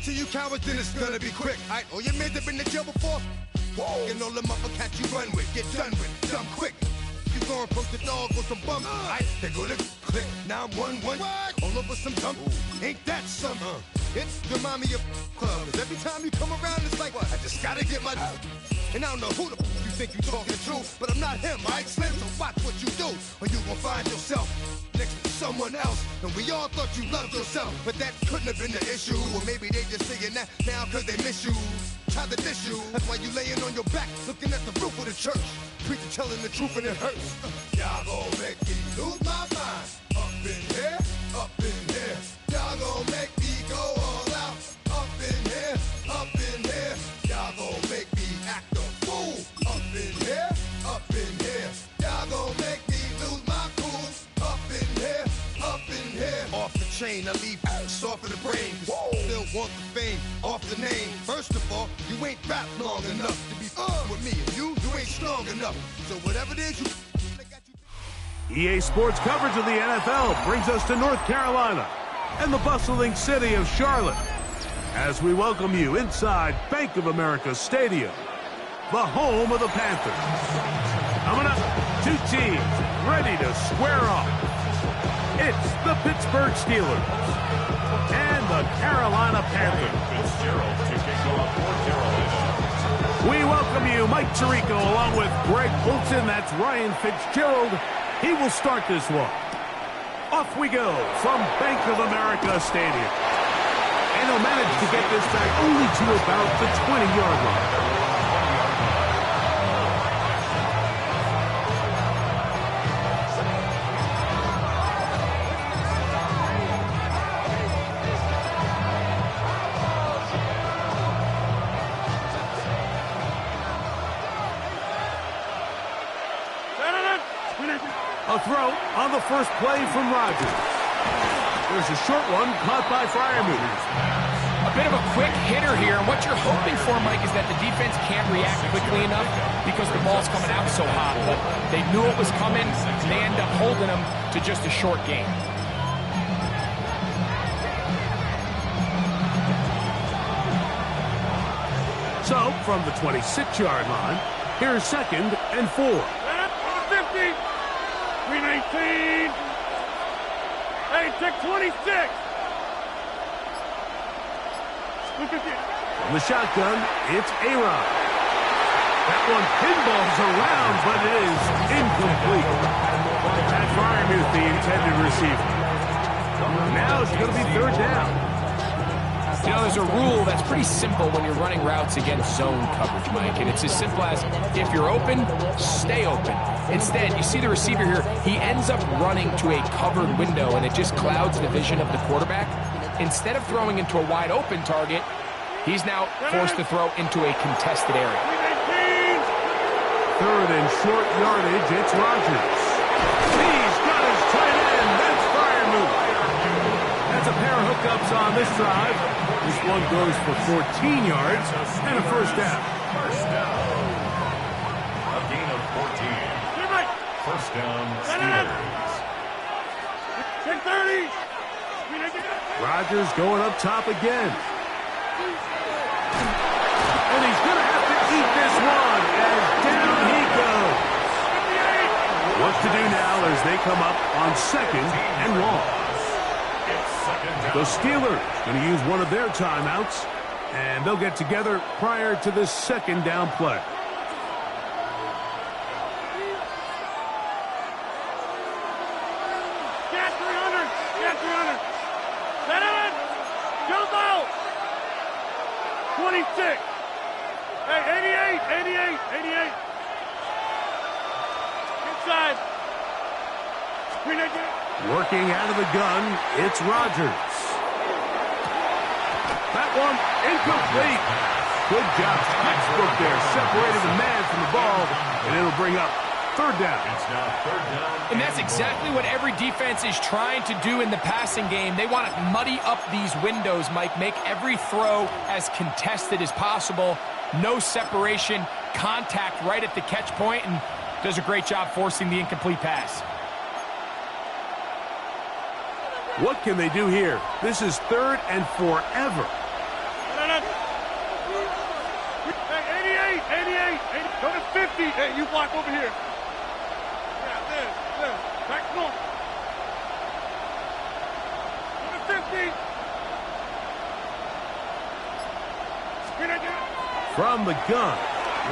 it to you cowards, then it's gonna be quick. Alright, all your men have been to jail before? Whoa. And all them uppercats you run with, get done with, dumb quick. You gon' poke the dog with some bum. Alright, they go to click 911. All over some dump. Ain't that something? It's the mommy of club. 'Cause every time you come around, it's like, what? I just gotta get my. And I don't know who the you think you talking to, but I'm not him, right, Slim? So watch what you do, or you gon' find yourself next to someone else. And we all thought you loved yourself, but that couldn't have been the issue. Or maybe they just saying that now 'cause they miss you. Try to diss you. That's why you laying on your back, looking at the roof of the church. Preacher telling the truth and it hurts. Y'all gon' make me lose my mind. Up in here, up in here. Y'all gon' make me go all out. Up in here, up in here. Y'all gon' make me act a fool. Up in here, up in here. Y'all gon' make me lose my cool. Up in here, up in here. Off the chain, I leave soft in the brain. Still want the fame, off the name. First of all, you ain't rap long enough to be with me. And you ain't strong enough. So whatever it is you... EA Sports coverage of the NFL brings us to North Carolina and the bustling city of Charlotte as we welcome you inside Bank of America Stadium, the home of the Panthers. Coming up, two teams ready to square off. It's the Pittsburgh Steelers and the Carolina Panthers. We welcome you, Mike Tirico, along with Greg Olson. That's Ryan Fitzgerald. He will start this one. Off we go from Bank of America Stadium. And he'll manage to get this back only to about the 20-yard line. A throw on the first play from Rodgers. There's a short one caught by Freiermuth. A bit of a quick hitter here, and what you're hoping for, Mike, is that the defense can't react quickly enough because the ball's coming out so hot. But they knew it was coming, and they end up holding them to just a short gain. So, from the 26-yard line, here's 2nd and 4. 50. 319. Hey, check 26. From the shotgun, it's A-Rod. That one pinballs around, but it is incomplete. That Freiermuth, the intended receiver. Now it's going to be 3rd down. You know, there's a rule that's pretty simple when you're running routes against zone coverage, Mike, and it's as simple as if you're open, stay open. Instead, you see the receiver here, he ends up running to a covered window, and it just clouds the vision of the quarterback. Instead of throwing into a wide open target, he's now forced to throw into a contested area. 3rd and short yardage, it's Rodgers. He's got his tight end, that's Freiermuth. That's a pair of hookups on this drive. This one goes for 14 yards and a 1st down. First down. A gain of 14. First down, Steelers. 10-30. Rodgers going up top again. And he's going to have to eat this one as down he goes. What to do now as they come up on 2nd and long. The Steelers going to use one of their timeouts, and they'll get together prior to this 2nd down play. Get 300. Get 300. Set it. Jump out. 26. Hey, 88. 88. Inside. Working out of the gun, it's Rodgers. That one incomplete. Good job, textbook there. Separated the man from the ball, and it'll bring up 3rd down. It's now 3rd down. And that's exactly what every defense is trying to do in the passing game. They want to muddy up these windows, Mike, make every throw as contested as possible. No separation, contact right at the catch point, and does a great job forcing the incomplete pass. What can they do here? This is 3rd and forever. Hey, go to 50. Hey, you block over here. Yeah, there. Back north. Go to 50. From the gun,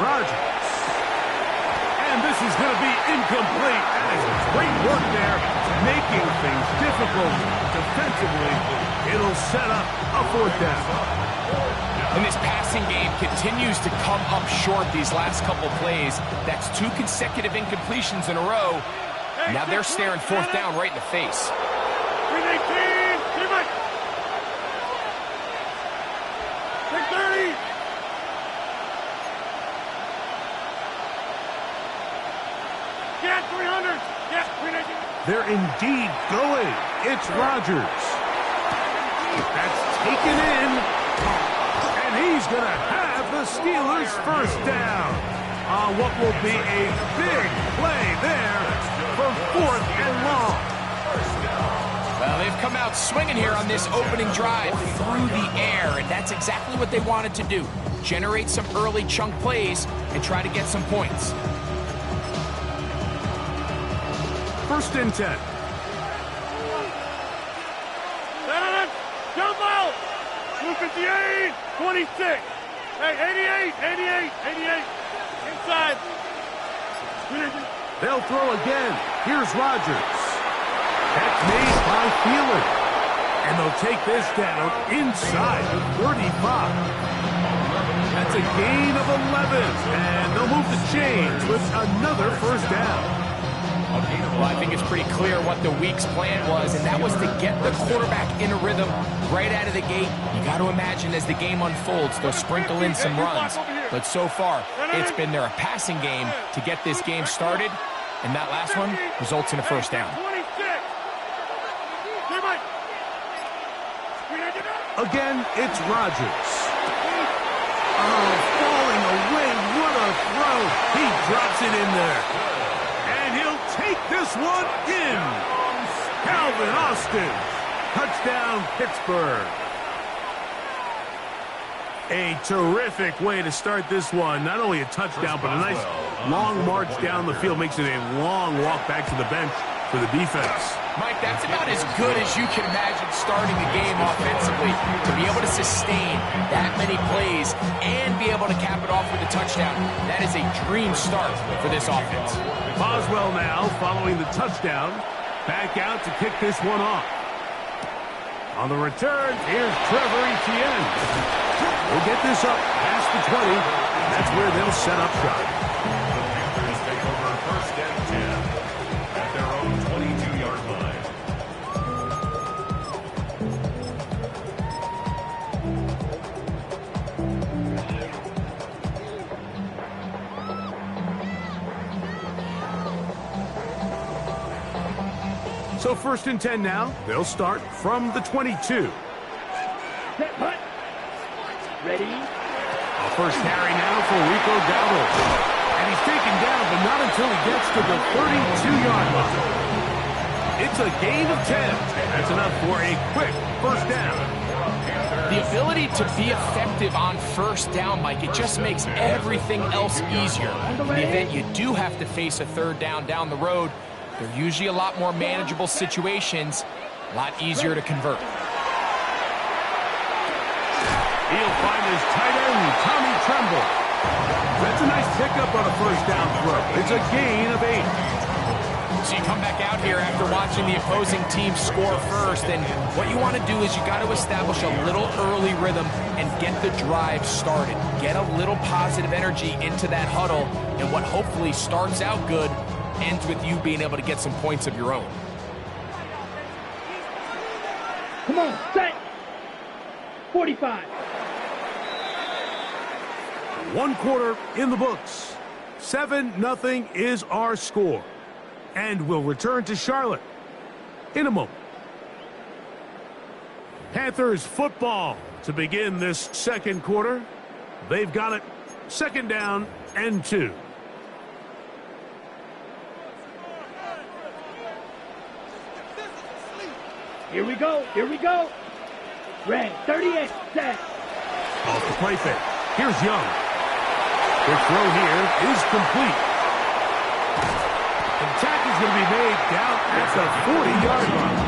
Rodgers. And this is going to be incomplete. That is great work there, making things difficult defensively. It'll set up a 4th down. And this passing game continues to come up short these last couple plays. That's 2 consecutive incompletions in a row. Now they're staring 4th down right in the face. 318. 630. Yeah, 300. Yeah, 319. They're indeed going. It's Rodgers. That's taken in. And he's going to have the Steelers' 1st down on what will be a big play there for 4th and long. Well, they've come out swinging here on this opening drive through the air, and that's exactly what they wanted to do. Generate some early chunk plays and try to get some points. 1st and 10. Jump out! 258, 26. Hey, 88. Inside. They'll throw again. Here's Rodgers. That's made by Thielen. And they'll take this down inside the 35. That's a gain of 11. And they'll move the chains with another 1st down. Well, I think it's pretty clear what the week's plan was, and that was to get the quarterback in a rhythm right out of the gate. You got to imagine as the game unfolds, they'll sprinkle in some runs. But so far, it's been their passing game to get this game started, and that last one results in a 1st down. Again, it's Rodgers. Oh, falling away. What a throw. He drops it in there. And he'll take this one in. Calvin Austin. Touchdown, Pittsburgh. A terrific way to start this one. Not only a touchdown, but a nice long march down the field. Makes it a long walk back to the bench for the defense. Mike, that's about as good as you can imagine starting a game offensively. To be able to sustain that many plays and be able to cap it off with a touchdown, that is a dream start for this offense. Boswell now following the touchdown. Back out to kick this one off. On the return, here's Trevor Etienne. We'll get this up past the 20. That's where they'll set up shop. Panthers take over 1st and 10 at their own 22-yard line. So 1st and 10 now. They'll start from the 22. Set, punt. Ready? A 1st carry now for Rico Dowdle. And he's taken down, but not until he gets to the 32-yard line. It's a gain of 10. That's enough for a quick 1st down. The ability to be effective on 1st down, Mike, it just makes everything else easier. In the event you do have to face a 3rd down the road, they're usually a lot more manageable situations, a lot easier to convert. He'll find his tight end, Tommy Tremble. That's a nice pickup on a 1st down throw. It's a gain of 8. So you come back out here after watching the opposing team score first, and what you want to do is you got to establish a little early rhythm and get the drive started. Get a little positive energy into that huddle, and what hopefully starts out good ends with you being able to get some points of your own. Come on, set. 45. 1 quarter in the books. 7-0 is our score. And we'll return to Charlotte in a moment. Panthers football to begin this 2nd quarter. They've got it 2nd down and 2. Here we go. Red, 38, set. Off the play fake. Here's Young. The throw here is complete. The tackle is going to be made down at the 40-yard line.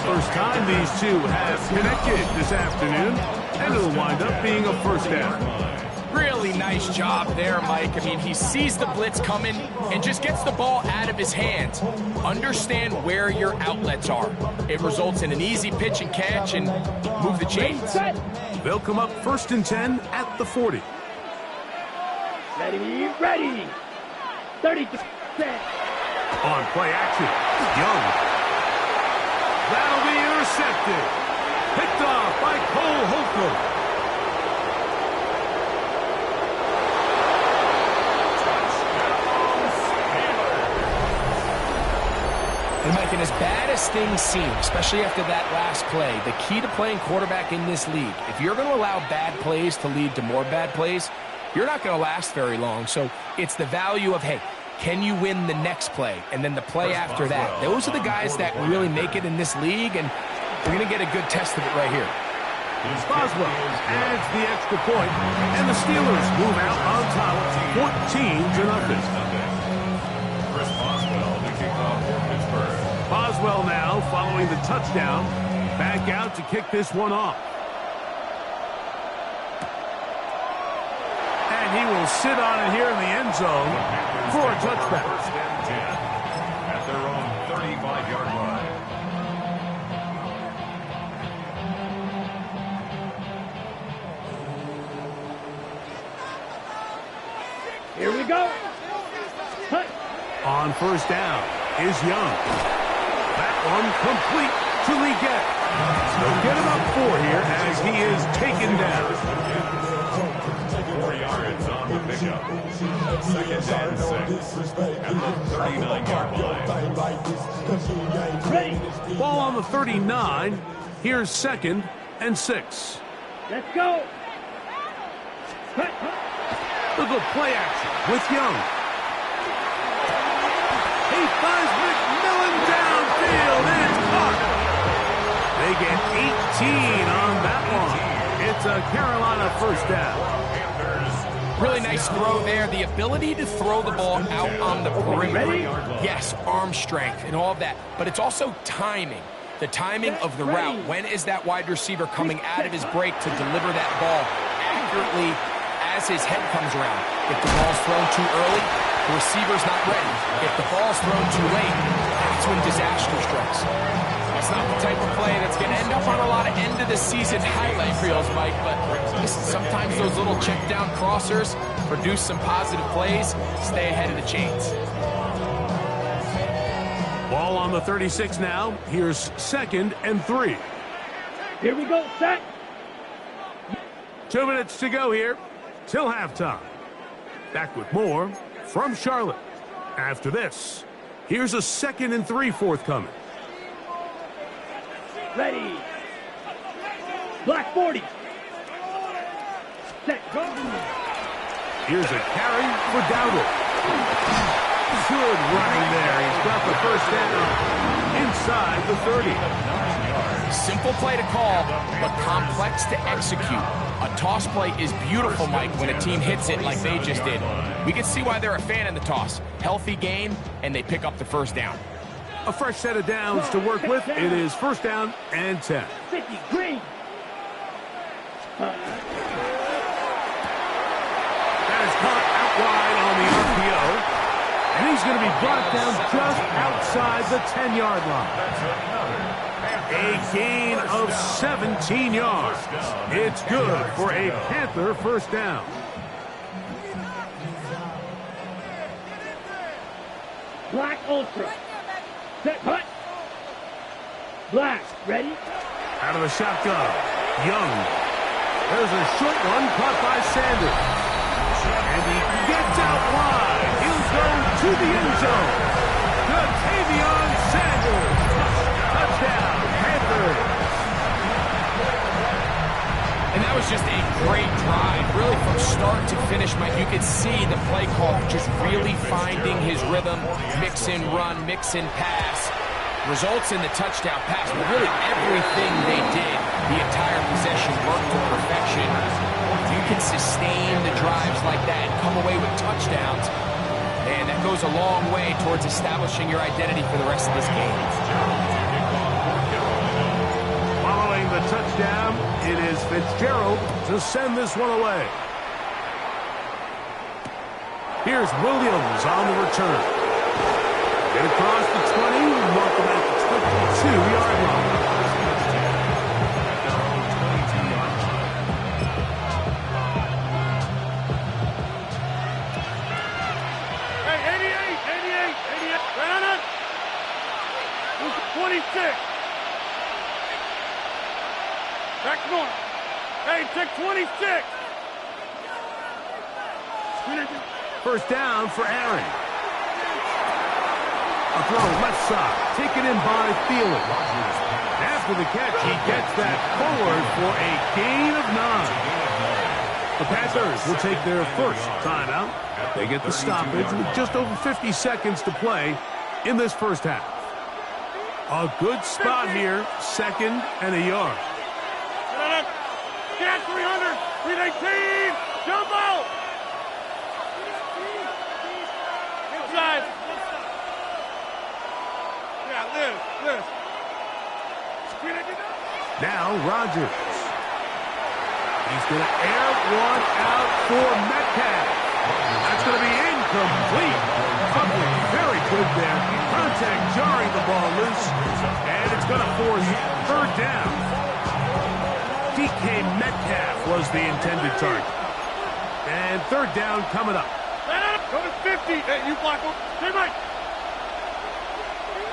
First time these two have connected this afternoon, and it'll wind up being a first down. Really nice job there, Mike. I mean, he sees the blitz coming and just gets the ball out of his hands. Understand where your outlets are. It results in an easy pitch and catch and move the chains. They'll come up 1st and 10 at the 40. Ready, ready. 30%. On play action, Young. That'll be intercepted. Picked off by Cole Holcomb. And Mike, and as bad as things seem, especially after that last play, the key to playing quarterback in this league, if you're going to allow bad plays to lead to more bad plays, you're not going to last very long. So it's the value of, hey, can you win the next play? And then the play after that. Those are the guys that really make it in this league, and we're going to get a good test of it right here. Boswell adds the extra point, and the Steelers move out on top 14-0. Chris Boswell, the kickoff for Pittsburgh. Boswell now following the touchdown, back out to kick this one off. And he will sit on it here in the end zone for a touchback. 1st and 10 at their own 35-yard line. Here we go. Hut. On 1st down is Young. That one complete to Leggett. They'll get him up 4 here as he is taken down. 4 yards on the pickup. 2nd and 6 at the 39-yard line. Ready. Ball on the 39. Here's 2nd and 6. Let's go. Hut, hut. Look at play action with Young. He finds McMillan downfield, and it's caught. They get 18 on that one. It's a Carolina 1st down. Really nice throw there. The ability to throw the ball out on the perimeter. Yes, arm strength and all of that. But it's also timing. The timing of the route. When is that wide receiver coming out of his break to deliver that ball accurately as his head comes around? If the ball's thrown too early, the receiver's not ready. If the ball's thrown too late, that's when disaster strikes. It's not the type of play that's going to end up on a lot of end-of-the-season highlight reels, Mike, but listen, sometimes those little check-down crossers produce some positive plays. Stay ahead of the chains. Ball on the 36 now. Here's 2nd and 3. Here we go, set. 2 minutes to go here till halftime. Back with more from Charlotte. After this, here's a 2nd and 3 forthcoming. Ready. Black 40. Set, go. Here's a carry for Dowdle. Good running there. He's got the 1st down inside the 30. Simple play to call, but complex to execute. A toss play is beautiful, Mike, when a team hits it like they just did. We can see why they're a fan of the toss. Healthy game, and they pick up the 1st down. A fresh set of downs to work with. It is 1st down and 10. 50, green. That is caught out wide on the RPO. And he's going to be brought down just outside the 10-yard line. A gain of 17 yards. It's good for a Panther 1st down. Black Ultra. Set, hut. Black, ready? Out of the shotgun, Young. There's a short one caught by Sanders. And he gets out wide. He'll go to the end zone. Ja'Tavion Sanders. Touchdown, Panthers. And that was just a great drive, really from start to finish, Mike. You could see the play call just really finding his rhythm, mix in run, mix in pass. Results in the touchdown pass, but really everything they did, the entire possession worked to perfection. You can sustain the drives like that and come away with touchdowns, man, that goes a long way towards establishing your identity for the rest of this game. Following the touchdown, it is Fitzgerald to send this one away. Here's Williams on the return. Get across the 20, mark them at the 22-yard line. Hey, 88. Right on it. 26. Back corner. Hey, check 26. First down for Aaron. A throw left side, taken in by Thielen. After the catch, he gets that forward for a gain of 9. The Panthers will take their first timeout. They get the stoppage with just over 50 seconds to play in this first half. A good spot here, 2nd and a yard. Get 300, 318, jump out! Inside. Yeah, Liz. Now Rodgers. He's going to air one out for Metcalf. That's going to be incomplete. Coverage very good there. Contact jarring the ball loose. And it's going to force 3rd down. DK Metcalf was the intended target. And 3rd down coming up. Go to 50. Hey, you block him. Stay right.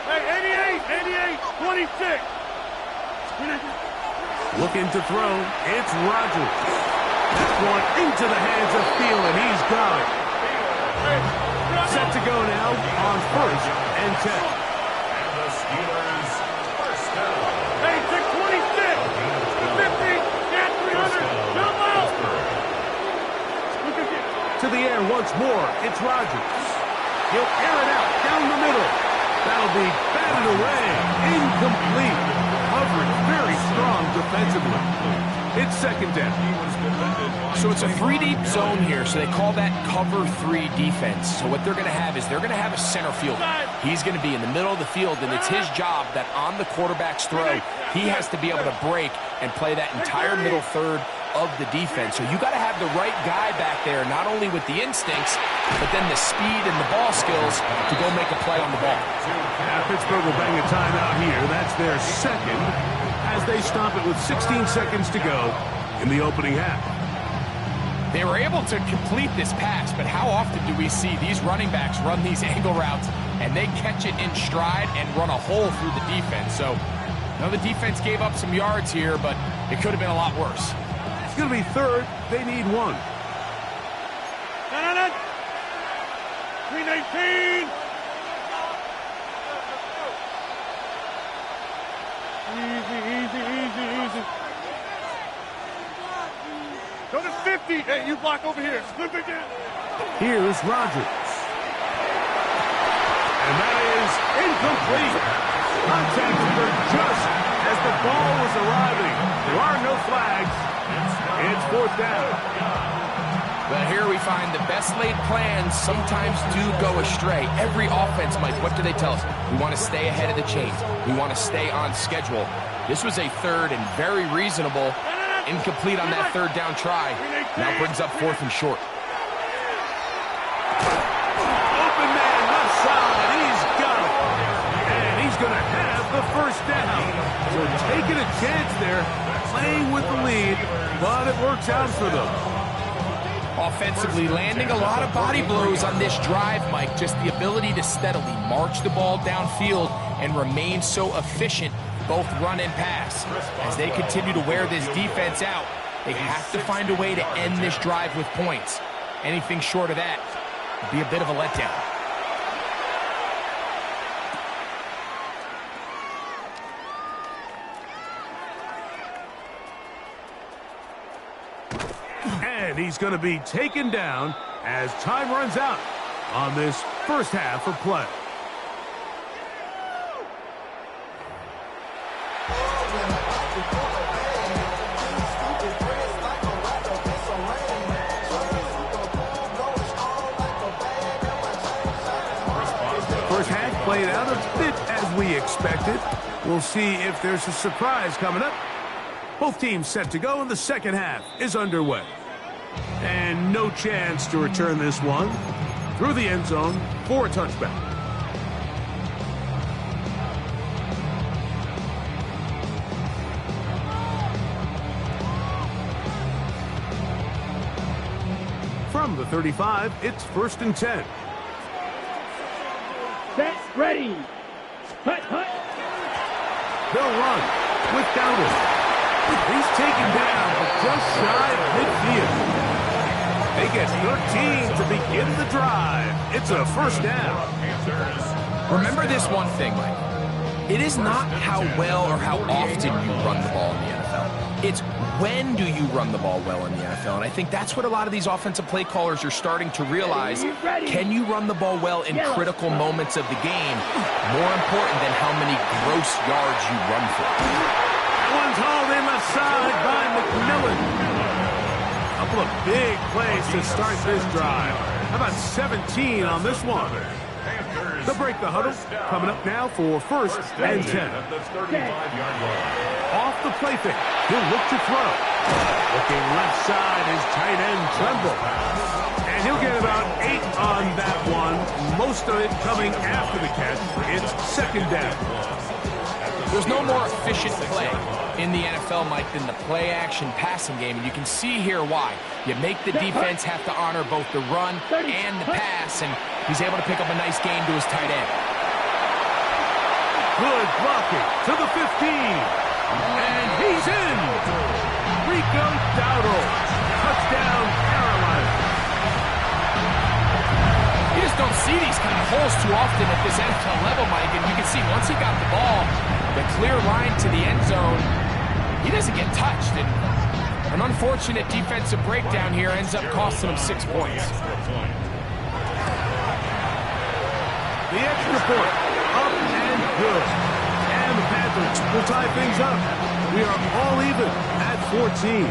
Hey, 88, 26. Looking to throw. It's Rodgers. That one into the hands of Thielen. He's got it. Set to go now on 1st and 10. And the Steelers first down. Hey, check 26. 50. Get 300. Jump out. To the air once more. It's Rodgers. He'll air it out down the middle. That'll be batted away. Incomplete. Coverage very strong defensively. It's 2nd down. So it's a 3-deep zone here, so they call that cover 3 defense. So what they're going to have is they're going to have a center fielder. He's going to be in the middle of the field, and it's his job that on the quarterback's throw, he has to be able to break and play that entire middle third of the defense. So you got to have the right guy back there, not only with the instincts, but then the speed and the ball skills to go make a play on the ball. Now Pittsburgh will bang a timeout here. That's their 2nd as they stop it with 16 seconds to go in the opening half. They were able to complete this pass, but how often do we see these running backs run these angle routes and they catch it in stride and run a hole through the defense? So, now the defense gave up some yards here, but it could have been a lot worse. It's going to be 3rd. They need 1. 319. Easy. Go to 50. Hey, you block over here. Slip it down. Here's Rodgers. And that is incomplete. Contact occurred just as the ball was arriving. There are no flags. It's 4th down. But here we find the best laid plans sometimes do go astray. Every offense, Mike, what do they tell us? We want to stay ahead of the chains. We want to stay on schedule. This was a 3rd and very reasonable. Incomplete on that 3rd down try. Now brings up 4th and short. Open man left side. He's got it. And he's going to have the 1st down. So taking a chance there, playing with the lead, but it works out for them. Offensively, landing a lot of body blows on this drive, Mike. Just the ability to steadily march the ball downfield and remain so efficient, both run and pass. As they continue to wear this defense out, they have to find a way to end this drive with points. Anything short of that would be a bit of a letdown. And he's going to be taken down as time runs out on this first half of play. played out a bit as we expected. We'll see if there's a surprise coming up. Both teams set to go, and the second half is underway. And no chance to return this one through the end zone for a touchback. From the 35, it's 1st and 10. Set, ready. Hut, hut. They'll run with Dowdle. He's taken down, but just shy of midfield. They get 13 to begin the drive. It's a 1st down. Remember this one thing, Mike. It is not how well or how often you run the ball in the NFL. It's when do you run the ball well in the NFL? And I think that's what a lot of these offensive play callers are starting to realize. Can you run the ball well in critical moments of the game? More important than how many gross yards you run for. That one's hauled in left side by McMillan. A couple of big plays to start this drive. How about 17 on this one? They'll break the huddle. Coming up now for 1st and 10. Off the play fake. He'll look to throw. Looking left side is tight end Tremble. And he'll get about 8 on that one. Most of it coming after the catch. It's 2nd down. There's no more efficient play in the NFL, Mike, than the play-action passing game, and you can see here why. You make the defense have to honor both the run and the pass, and he's able to pick up a nice gain to his tight end. Good blocking to the 15. And he's in. Rico Dowdle. Touchdown, Carolina. You just don't see these kind of holes too often at this NFL level, Mike, and you can see once he got the ball, the clear line to the end zone, he doesn't get touched. And an unfortunate defensive breakdown here ends up costing him 6 points. The extra point, up and good. And the Panthers will tie things up. We are all even at 14.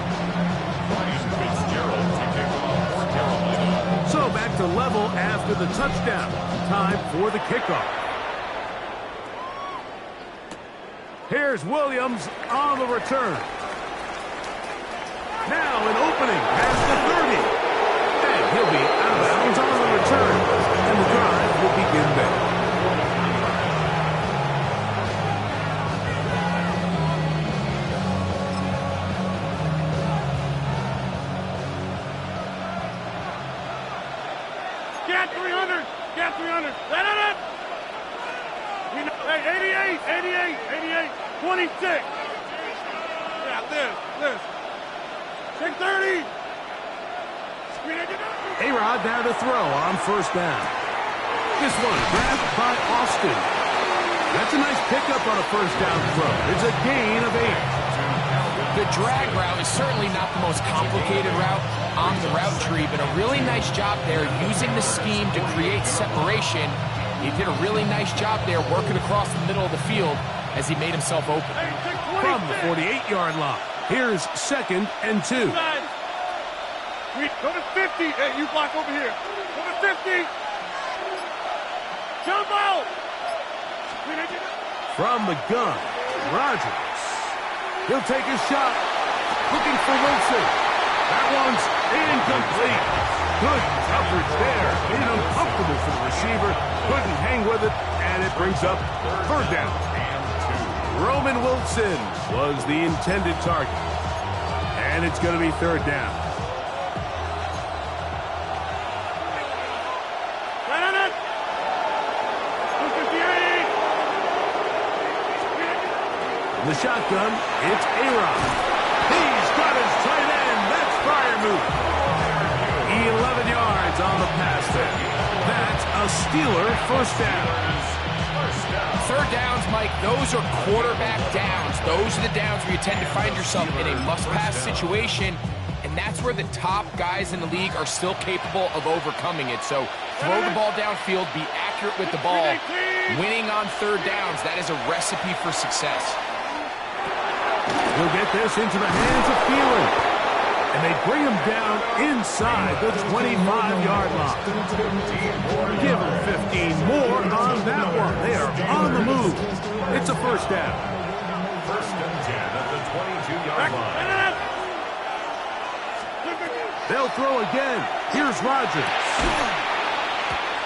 So back to level after the touchdown. Time for the kickoff. Here's Williams on the return. Now an opening past the 30. And he'll be out of bounds on the return. And the drive will begin there. Get 300! Get 300! Let it! Hey, 88! 26! Yeah, this. Take 30! A-Rod there to throw on 1st down. This one grabbed by Austin. That's a nice pickup on a 1st down throw. It's a gain of 8. The drag route is certainly not the most complicated route on the route tree, but a really nice job there using the scheme to create separation. He did a really nice job there working across the middle of the field as he made himself open. From the 48-yard line, here's 2nd and 2. Go to 50. Hey, you block over here. Go to 50. Jump out. From the gun, Rodgers. He'll take a shot. Looking for Wilson. That one's incomplete. Good coverage there. Made it uncomfortable for the receiver. Couldn't hang with it, and it brings up 3rd down. Roman Wilson was the intended target. And it's going to be 3rd down. The shotgun, it's A-Rod. He's got his tight end. That's Freiermuth. 11 yards on the pass there. That's a Steeler 1st down. 3rd downs, Mike, those are quarterback downs. Those are the downs where you tend to find yourself in a must-pass situation, and that's where the top guys in the league are still capable of overcoming it. So throw the ball downfield, be accurate with the ball. Winning on 3rd downs, that is a recipe for success. He'll get this into the hands of Thielen. And they bring him down inside the 25-yard line. Give him 15 more on that one. They are on the move. It's a first down. First and 10 at the 22-yard line. They'll throw again. Here's Rodgers.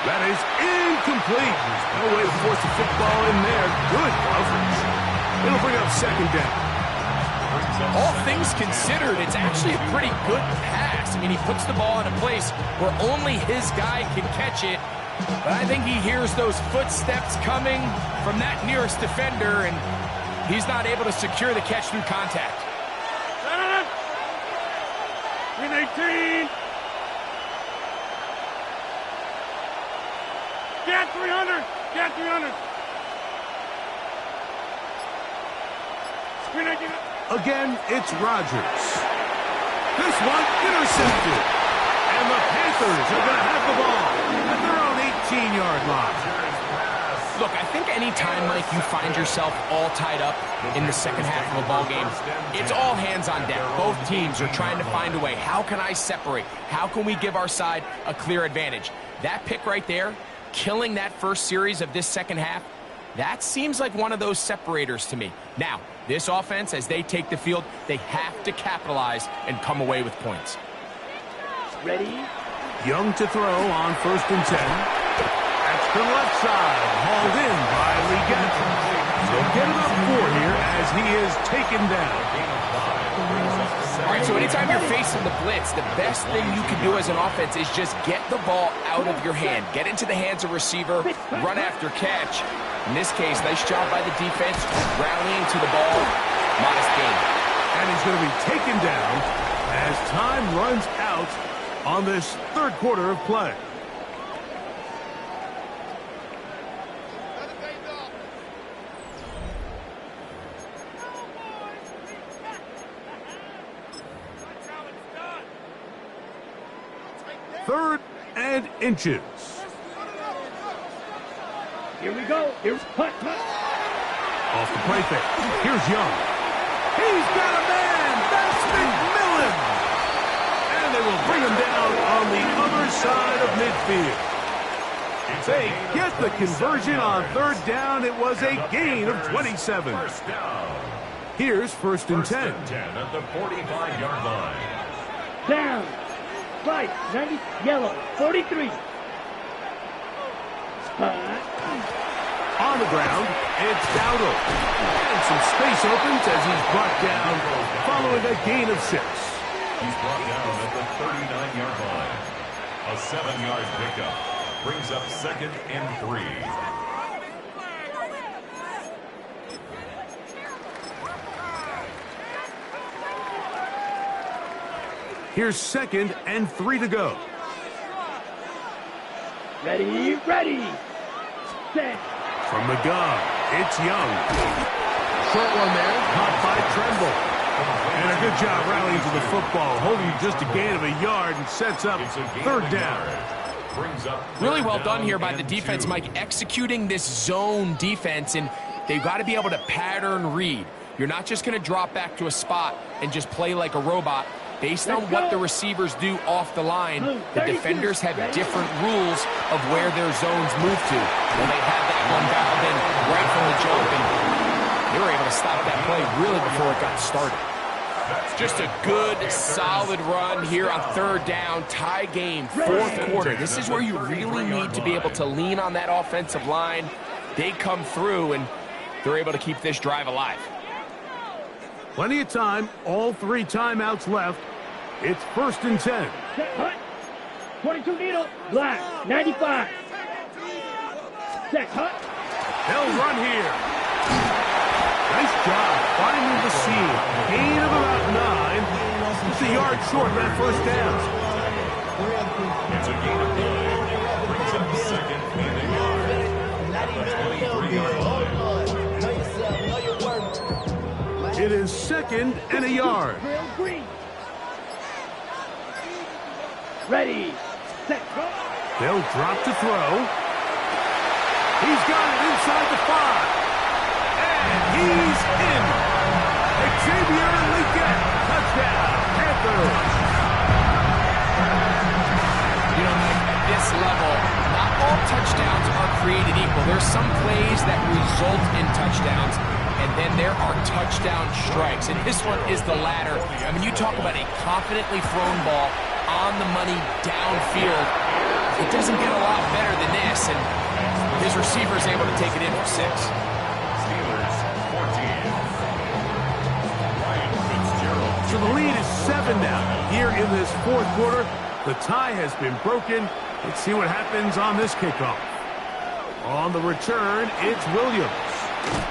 That is incomplete. No way to force the football in there. Good coverage. It'll bring up second down. All things considered, it's actually a pretty good pass. I mean, he puts the ball in a place where only his guy can catch it. But I think he hears those footsteps coming from that nearest defender, and he's not able to secure the catch through contact. 18. Get 300. Get 300. Screen 18. Again, it's Rodgers. This one intercepted. And the Panthers are going to have the ball at their own 18-yard line. Look, I think anytime, Mike, you find yourself all tied up in the second half of a ball game, it's all hands on deck. Both teams are trying to find a way. How can I separate? How can we give our side a clear advantage? That pick right there, killing that first series of this second half, that seems like one of those separators to me. Now, this offense, as they take the field, they have to capitalize and come away with points. Ready? Young to throw on first and 10. That's to the left side, hauled in by Leggett. So get him up 4 here as he is taken down. All right, so anytime you're facing the blitz, the best thing you can do as an offense is just get the ball out of your hand. Get into the hands of receiver, run after catch. In this case, nice job by the defense, rallying to the ball. Modest gain. And he's going to be taken down as time runs out on this third quarter of play. Third and inches. Here we go. Here's putt. Off the play fake. Here's Young. He's got a man. That's McMillan. And they will bring him down on the other side of midfield. They get the conversion on third down. It was a gain of 27. Here's first and 10. At the 45-yard line. Down. Right. 90. Yellow. 43. On the ground, it's Dowdle. And some space opens as he's brought down following a gain of 6. He's brought down at the 39-yard line. A 7-yard pickup brings up second and 3. Here's second and 3 to go. Ready, ready. Set. From the gun, it's Young. Short one there, caught by Tremble. And a good job rallying to the football, holding just a gain of a yard and sets up third down. Really well done here by the defense, Mike, executing this zone defense, and they've got to be able to pattern read. You're not just going to drop back to a spot and just play like a robot. Based on what the receivers do off the line, the defenders have different rules of where their zones move to. Well, they had that one dialed in right from the jump, and they were able to stop that play really before it got started. Just a good, solid run here on third down, tie game, fourth quarter. This is where you really need to be able to lean on that offensive line. They come through, and they're able to keep this drive alive. Plenty of time, all 3 timeouts left. It's first and 10. Set, hut. 22 needle. Black. 95. Set, hut. They'll run here. Nice job finding the seam. Gain of about 9. Just a yard short of that first down. It's a gain of 9. Brings up second and a yard. 23-yard line. It is second and a yard. Ready. Set. They'll drop to throw. He's got it inside the 5. And he's in. Xavier Leggett. Touchdown, Panthers. There's some plays that result in touchdowns, and then there are touchdown strikes. And this one is the latter. I mean, you talk about a confidently thrown ball on the money downfield. It doesn't get a lot better than this, and his receiver is able to take it in for 6. Steelers 14. Ryan Fitzgerald. So the lead is 7 now. Here in this fourth quarter, the tie has been broken. Let's see what happens on this kickoff. On the return, it's Williams.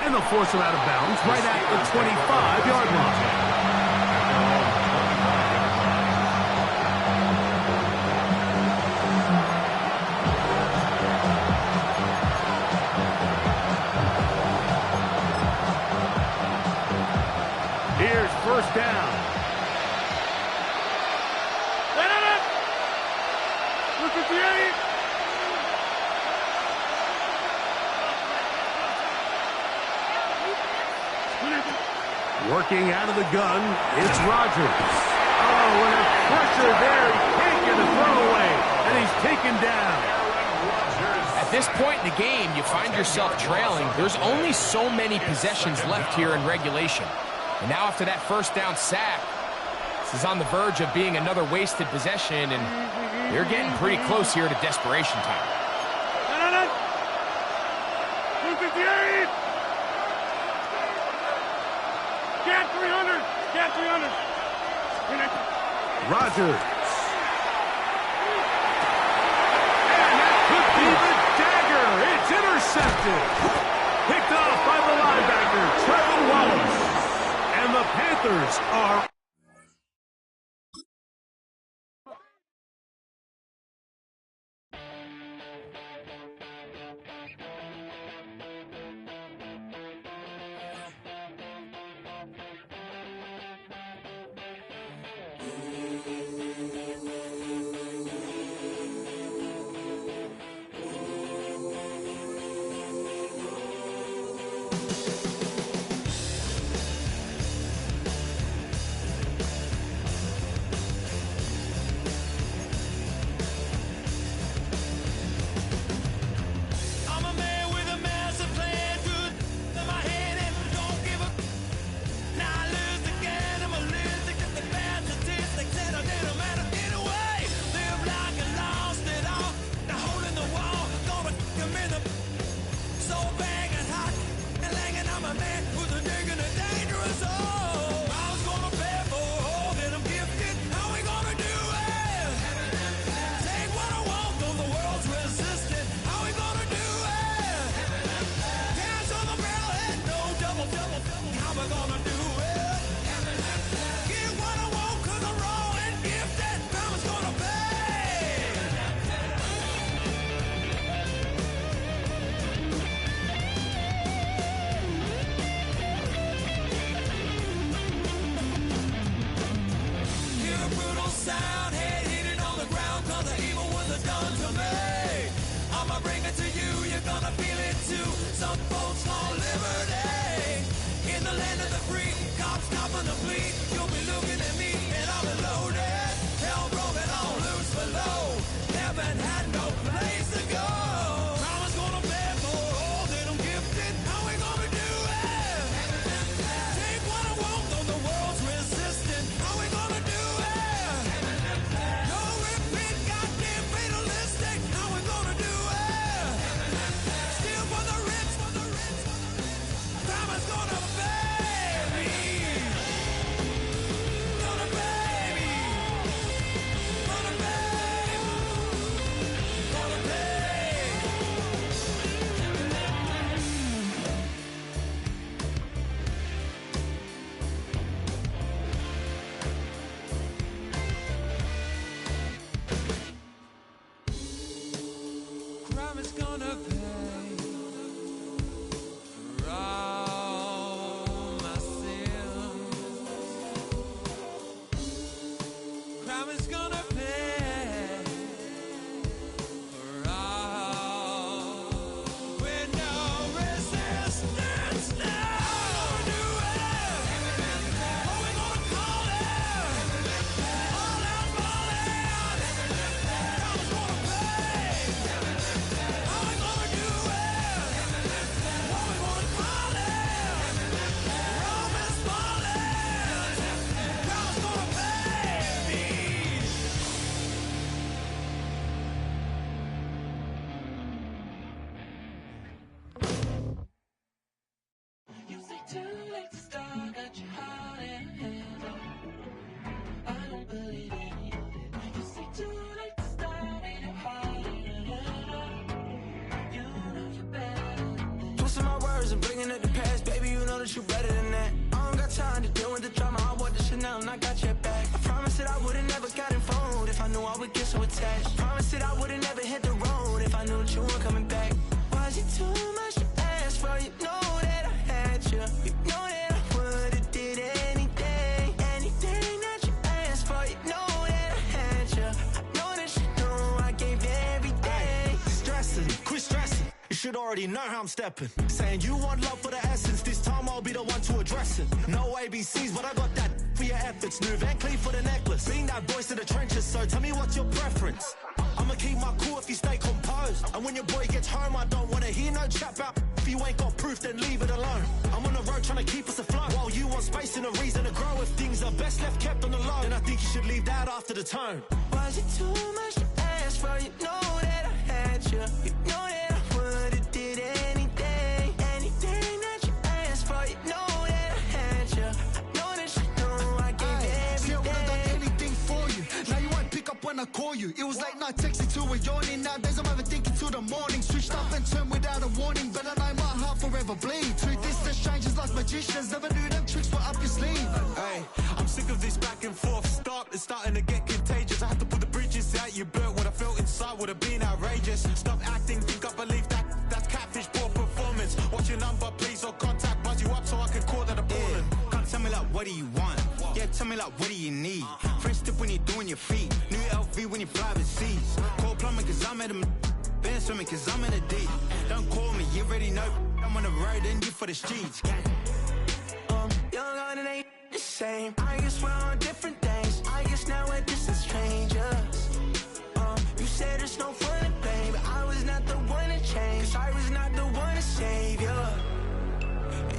And they'll force him out of bounds right at the 25-yard line. Here's first down. Look at the 8. Working out of the gun, it's Rodgers. Oh, and a pressure there. He can't get a throwaway, and he's taken down. At this point in the game, you find yourself trailing. There's only so many possessions left here in regulation. And now after that first down sack, this is on the verge of being another wasted possession, and they're getting pretty close here to desperation time. 258. Scat 300. Scat 300. Rodgers. And that could be the dagger. It's intercepted. Picked off by the linebacker, Trevor Wallace. And the Panthers are... know I would get so attached. I promised that I would've never hit the road if I knew that you weren't coming back. Was it too much to ask for? You know that I had you. You know that I would've did anything that you asked for. You know that I had you. I know that you know I gave you everything. Stressing, quit stressing. You should already know how I'm stepping. Saying you want love for the essence. This time I'll be the one to address it. No ABCs, but I got that for your efforts. New Van Cleef for the necklace. Being that voice in the trenches, so tell me what's your preference. I'ma keep my cool if you stay composed. And when your boy gets home, I don't wanna hear no chat about. If you ain't got proof, then leave it alone. I'm on the road trying to keep us afloat. While you want space and a reason to grow. If things are best left kept on the low, then I think you should leave that after the tone. Was it too much to ask for? You know that I had you. You know that I would've did anything that you asked for. You know that I had you. I know that you know I gave you everything. See, I would've done anything for you. Now you won't pick up when I call you. It was late night texting till we're yawning. Nowadays I'm overthinking till the morning. Switched up and turned without a warning. But I know my heart forever bleed. Two distant strangers like magicians. Never knew them tricks were up your sleeve. Hey, I'm sick of this back and forth. Stop, it's starting to get contagious. I had to put the bridges out you built. What I felt inside would have been outrageous. Stop acting, think I believe that. That's catfish, poor performance. What's your number, please, or contact. Buzz you up so I can call that appalling. Can't tell me like, what do you want? Yeah, tell me like, what do you need? Fresh tip when you're doing your feet. New LV when you fly overseas. Call plumbing cause I'm at a been swimming cause I'm in a deep. Don't call me, you already know. I'm on the road and you for the streets. Young on it ain't the same. I guess we're on different things. I guess now we're distant strangers. You said there's no fun in pain, but I was not the one to change. Cause I was not the one to save you.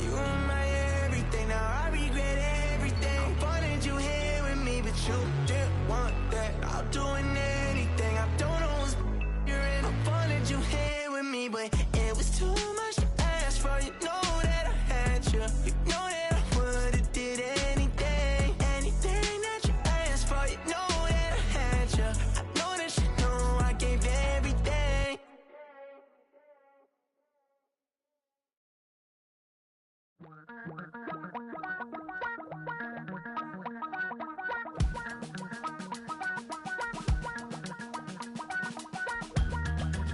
You were my everything, now I regret everything. I wanted you here with me, but you didn't want that. I'm doing anything, I don't know what's you're in. I wanted you here with me, but it was too much to ask for. You know that I had you. You know that I would've did anything that you asked for. You know that I had you. I know that you know I gave you everything.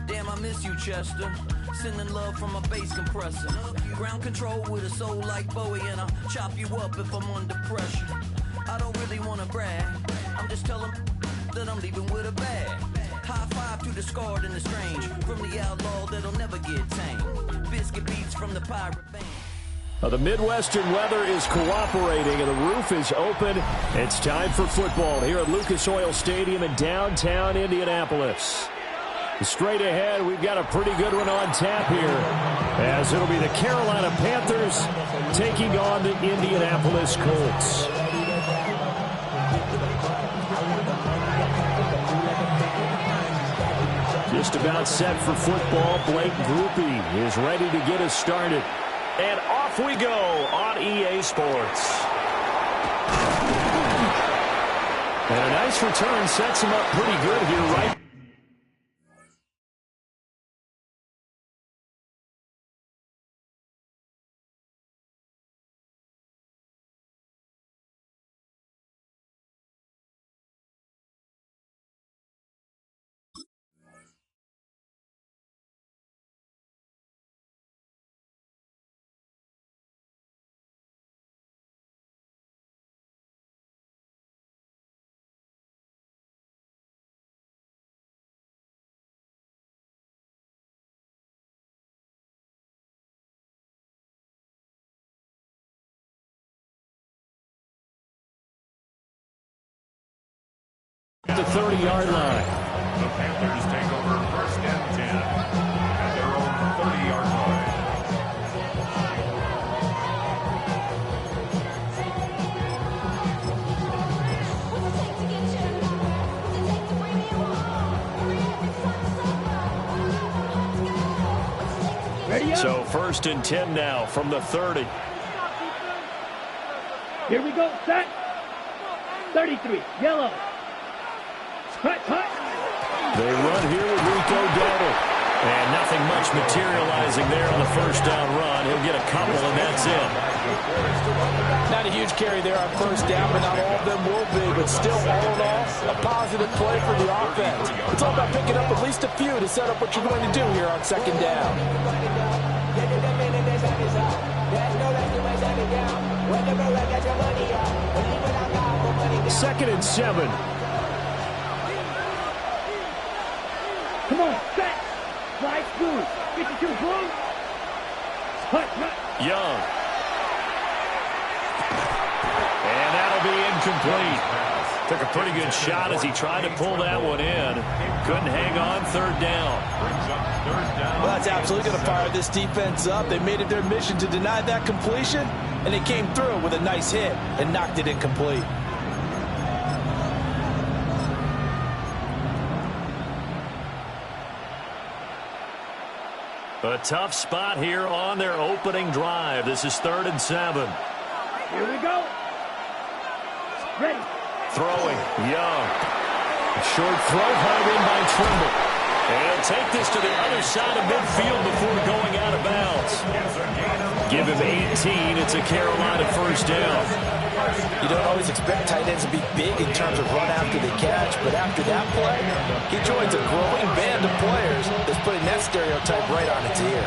Damn, I miss you, Chester. Sending love from a bass compressor. Ground control with a soul like Bowie, and I'll chop you up if I'm under pressure. I don't really wanna brag. I'm just telling that I'm leaving with a bag. High five to the scarred and the strange. From the outlaw that'll never get tamed. Biscuit beats from the pirate band. The Midwestern weather is cooperating and the roof is open. It's time for football here at Lucas Oil Stadium in downtown Indianapolis. Straight ahead, we've got a pretty good one on tap here, as it'll be the Carolina Panthers taking on the Indianapolis Colts. Just about set for football. Blake Groupie is ready to get us started. And off we go on EA Sports. And a nice return sets him up pretty good here, right? The 30-yard line. The Panthers take over 1st and 10 at their own 30-yard line. Ready up. So 1st and 10 now from the 30. Here we go. Set. 33. Yellow. Cut, cut. They run here with Rico Dowdle. And nothing much materializing there on the first down run. He'll get a couple, and that's it. Not a huge carry there on first down, but not all of them will be. But still, all in all, a positive play for the offense. It's all about picking up at least a few to set up what you're going to do here on second down. Second and 7. Come on, set. Slide through. 52 blue. Hut. Young. And that'll be incomplete. Took a pretty good shot as he tried to pull that one in. Couldn't hang on third down. Well, that's absolutely going to fire this defense up. They made it their mission to deny that completion, and they came through with a nice hit and knocked it incomplete. A tough spot here on their opening drive. This is 3rd and 7. Here we go. Ready. Throwing, Young. A short throw, hauled in by Trimble. And he'll take this to the other side of midfield before going out of bounds. Give him 18. It's a Carolina first down. You don't always expect tight ends to be big in terms of run after the catch, but after that play, he joins a growing band of players that's putting that stereotype right on its ear.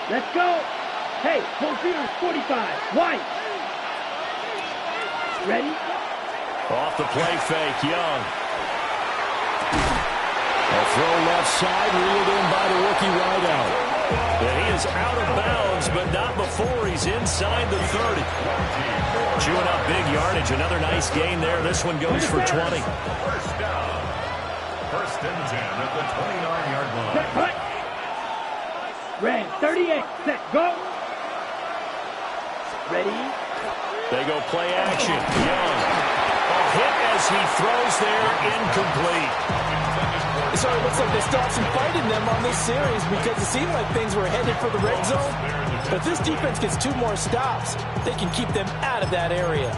Let's go. Hey, full field 45. White. Ready? Off the play fake, Young. A throw left side, reeled in by the rookie wideout. And he is out of bounds, but not before he's inside the 30. Chewing up big yardage. Another nice gain there. This one goes for 20. First down. 1st and 10 at the 29-yard line. Set, cut. Red, 38. Set, go. Ready? They go play action. Young. A hit as he throws there, incomplete. So it looks like they still have some fight in them on this series because it seemed like things were headed for the red zone. But if this defense gets 2 more stops, they can keep them out of that area.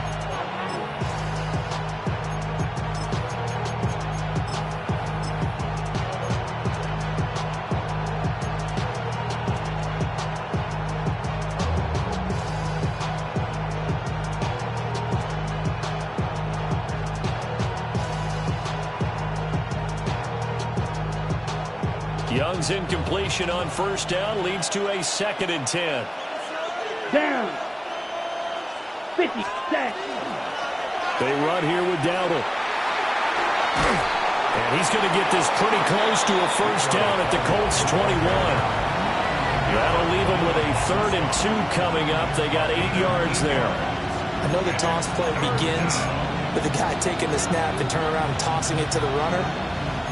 Young's incompletion on first down leads to a 2nd and 10. Down. 50. Set. They run here with Dowdle. And he's going to get this pretty close to a first down at the Colts 21. That'll leave them with a 3rd and 2 coming up. They got 8 yards there. I know the toss play begins with the guy taking the snap and turning around and tossing it to the runner.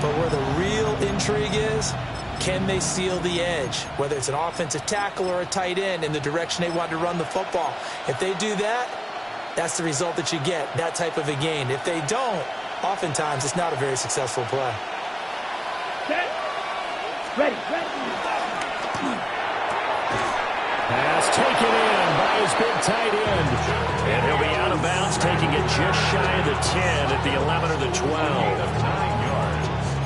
But where the real intrigue is, can they seal the edge, whether it's an offensive tackle or a tight end, in the direction they want to run the football? If they do that, that's the result that you get, that type of a gain. If they don't, oftentimes it's not a very successful play. Set. Ready. Pass taken in by his big tight end. And he'll be out of bounds, taking it just shy of the 10 at the 11 or the 12.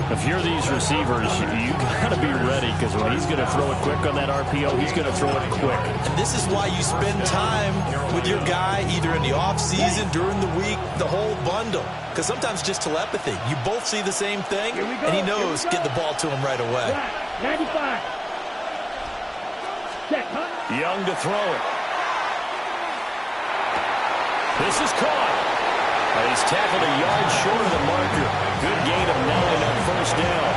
If you're these receivers, you got to be ready, because when he's going to throw it quick on that RPO, he's going to throw it quick. And this is why you spend time with your guy either in the offseason, during the week, the whole bundle. Because sometimes just telepathy. You both see the same thing, and he knows get the ball to him right away. 95. Set, huh? Young to throw it. This is caught. He's tackled a yard short of the marker. Good gain of 9 on first down.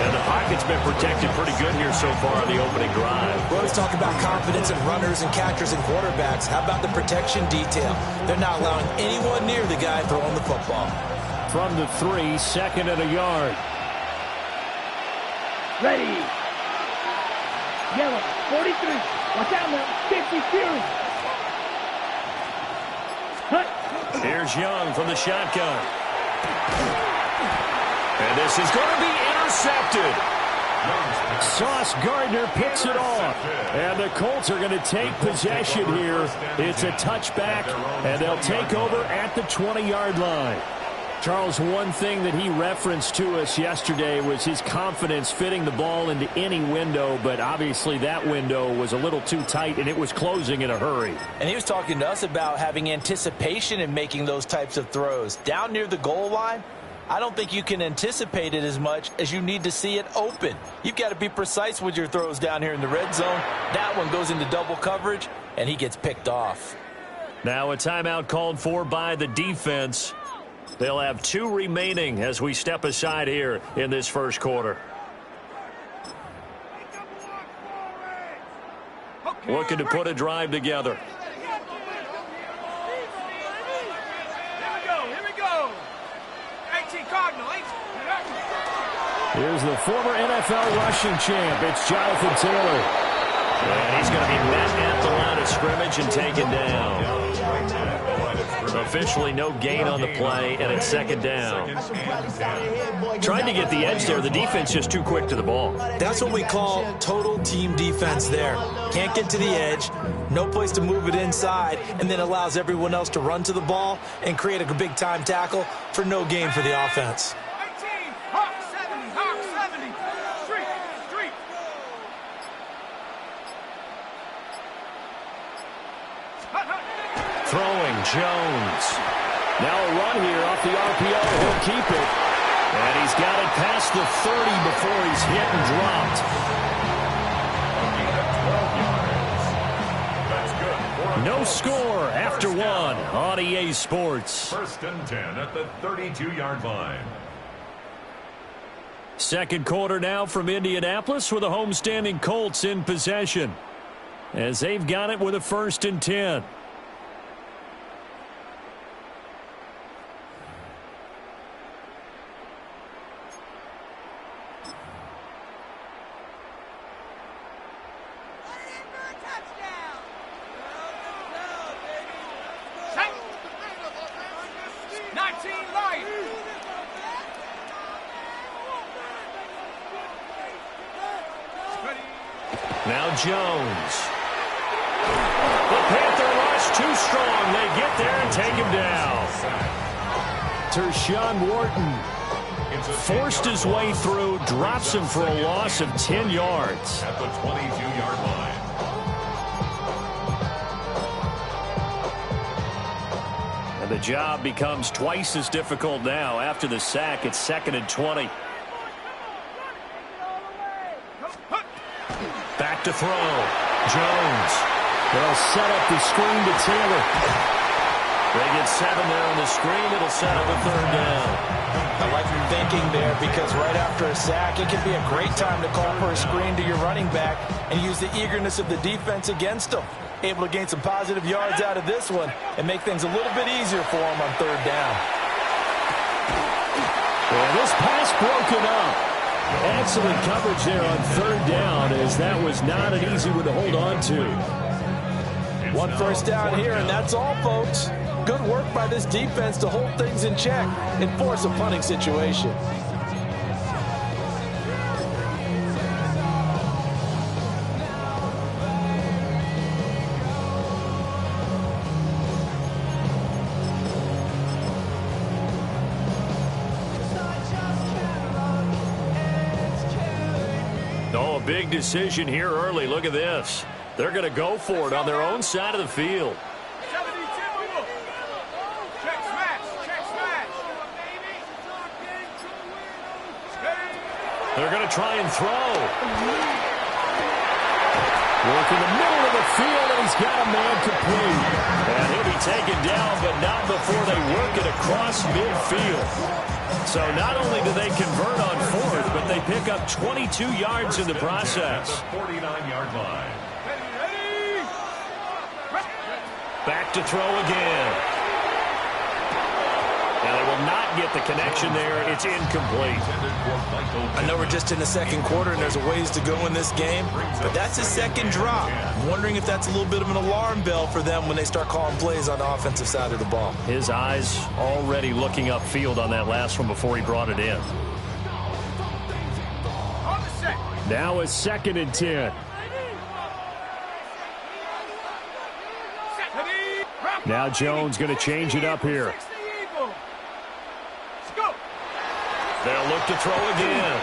And the pocket's been protected pretty good here so far on the opening drive. Well, let's talk about confidence in runners and catchers and quarterbacks. How about the protection detail? They're not allowing anyone near the guy throwing the football. From the 3, 2nd and a yard. Ready. Yellow, 43. Watch out now. 52. Hut. Here's Young from the shotgun. And this is going to be intercepted. Sauce Gardner picks it off. And the Colts are going to take possession here. It's a touchback, and they'll take over at the 20-yard line. Charles, one thing that he referenced to us yesterday was his confidence fitting the ball into any window, but obviously that window was a little too tight, and it was closing in a hurry. And he was talking to us about having anticipation in making those types of throws. Down near the goal line, I don't think you can anticipate it as much as you need to see it open. You've got to be precise with your throws down here in the red zone. That one goes into double coverage, and he gets picked off. Now a timeout called for by the defense. They'll have 2 remaining as we step aside here in this first quarter. Looking to put a drive together. Here's the former NFL rushing champ. It's Jonathan Taylor. And he's going to be met at the line of scrimmage and taken down. Officially no gain on the play, and it's second down. Trying to get the edge there. The defense just too quick to the ball. That's what we call total team defense there. Can't get to the edge, no place to move it inside, and then allows everyone else to run to the ball and create a big-time tackle for no gain for the offense. Throwing Jones. Now a run here off the RPO. He'll keep it. And he's got it past the 30 before he's hit and dropped. No score after 1 on EA Sports. First and 10 at the 32-yard line. Second quarter now from Indianapolis with the homestanding Colts in possession, as they've got it with a 1st and 10. Now Jones. The Panther rush too strong. They get there and take him down. Tershawn Wharton forced his way through, drops him for a loss of 10 yards. At the 22-yard line. And the job becomes twice as difficult now after the sack. It's 2nd and 20. Back to throw. Jones. They'll set up the screen to Taylor. They get 7 there on the screen. It'll set up a 3rd down. I like your thinking there, because right after a sack, it can be a great time to call for a screen to your running back and use the eagerness of the defense against them. Able to gain some positive yards out of this one and make things a little bit easier for them on 3rd down. And this pass broken up. Excellent coverage there on 3rd down, as that was not an easy one to hold on to. 1 first down here, and that's all, folks. Good work by this defense to hold things in check and force a punting situation. Oh, a big decision here early. Look at this. They're going to go for it on their own side of the field. They're going to try and throw. Work in the middle of the field, and he's got a man complete. And he'll be taken down, but not before they work it across midfield. So not only do they convert on 4th, but they pick up 22 yards in the process. 49-yard line. Back to throw again. And they will not get the connection there. It's incomplete. I know we're just in the second quarter and there's a ways to go in this game, but that's his second drop. I'm wondering if that's a little bit of an alarm bell for them when they start calling plays on the offensive side of the ball. His eyes already looking upfield on that last one before he brought it in. Now a 2nd and 10. Now Jones going to change it up here. They'll look to throw again.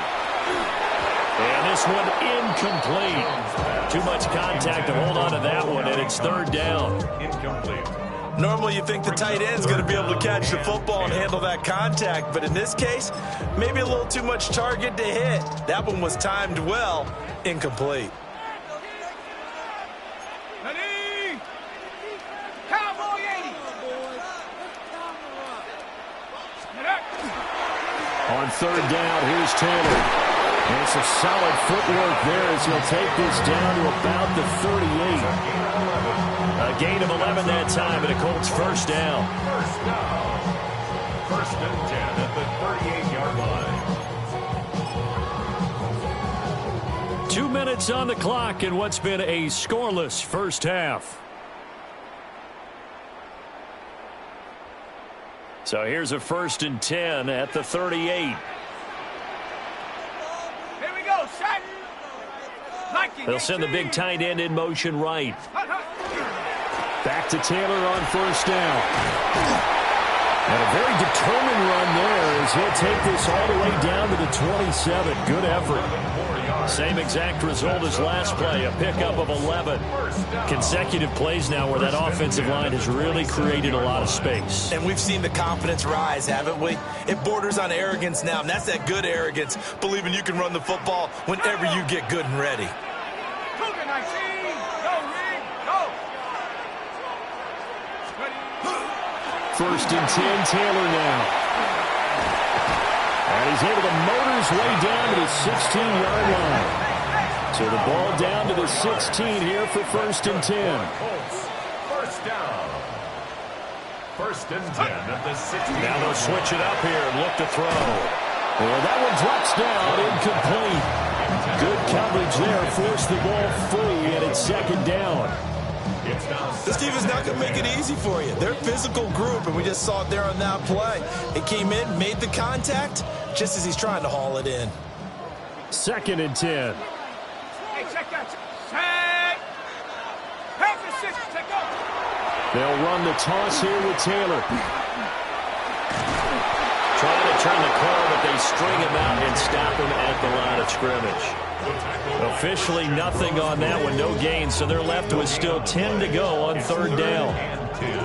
And this one incomplete. Too much contact to hold on to that one, and it's 3rd down. Incomplete. Normally you think the tight end's going to be able to catch the football and handle that contact, but in this case, maybe a little too much target to hit. That one was timed well. Incomplete. On 3rd down, here's Taylor. And it's a solid footwork there as he'll take this down to about the 38. A gain of 11 that time, and a Colts 1st down. 1st down. 1st and 10 at the 38-yard line. 2 minutes on the clock in what's been a scoreless first half. So here's a 1st and 10 at the 38. Here we go, set. They'll send the big tight end in motion right. Back to Taylor on 1st down. And a very determined run there as he'll take this all the way down to the 27. Good effort. Same exact result as last play, a pickup of 11. Consecutive plays now where that offensive line has really created a lot of space. And we've seen the confidence rise, haven't we? It borders on arrogance now, and that's that good arrogance, believing you can run the football whenever you get good and ready. 1st and 10, Taylor now. And he's able to motor his way down to the 16-yard line. So the ball down to the 16 here for 1st and 10. 1st down. 1st and 10 at the 16. Now they'll switch it up here and look to throw. Well, that one drops down, incomplete. Good coverage there, forced the ball free, and it's 2nd down. This defense is not going to make it easy for you. They're a physical group, and we just saw it there on that play. It came in, made the contact, just as he's trying to haul it in. 2nd and 10. Hey, check that. Check. Half the 6. Take off. They'll run the toss here with Taylor. Trying to turn the corner, but they string him out and stop him at the line of scrimmage. Officially nothing on that one, no gain, so they're left with still 10 to go on 3rd down.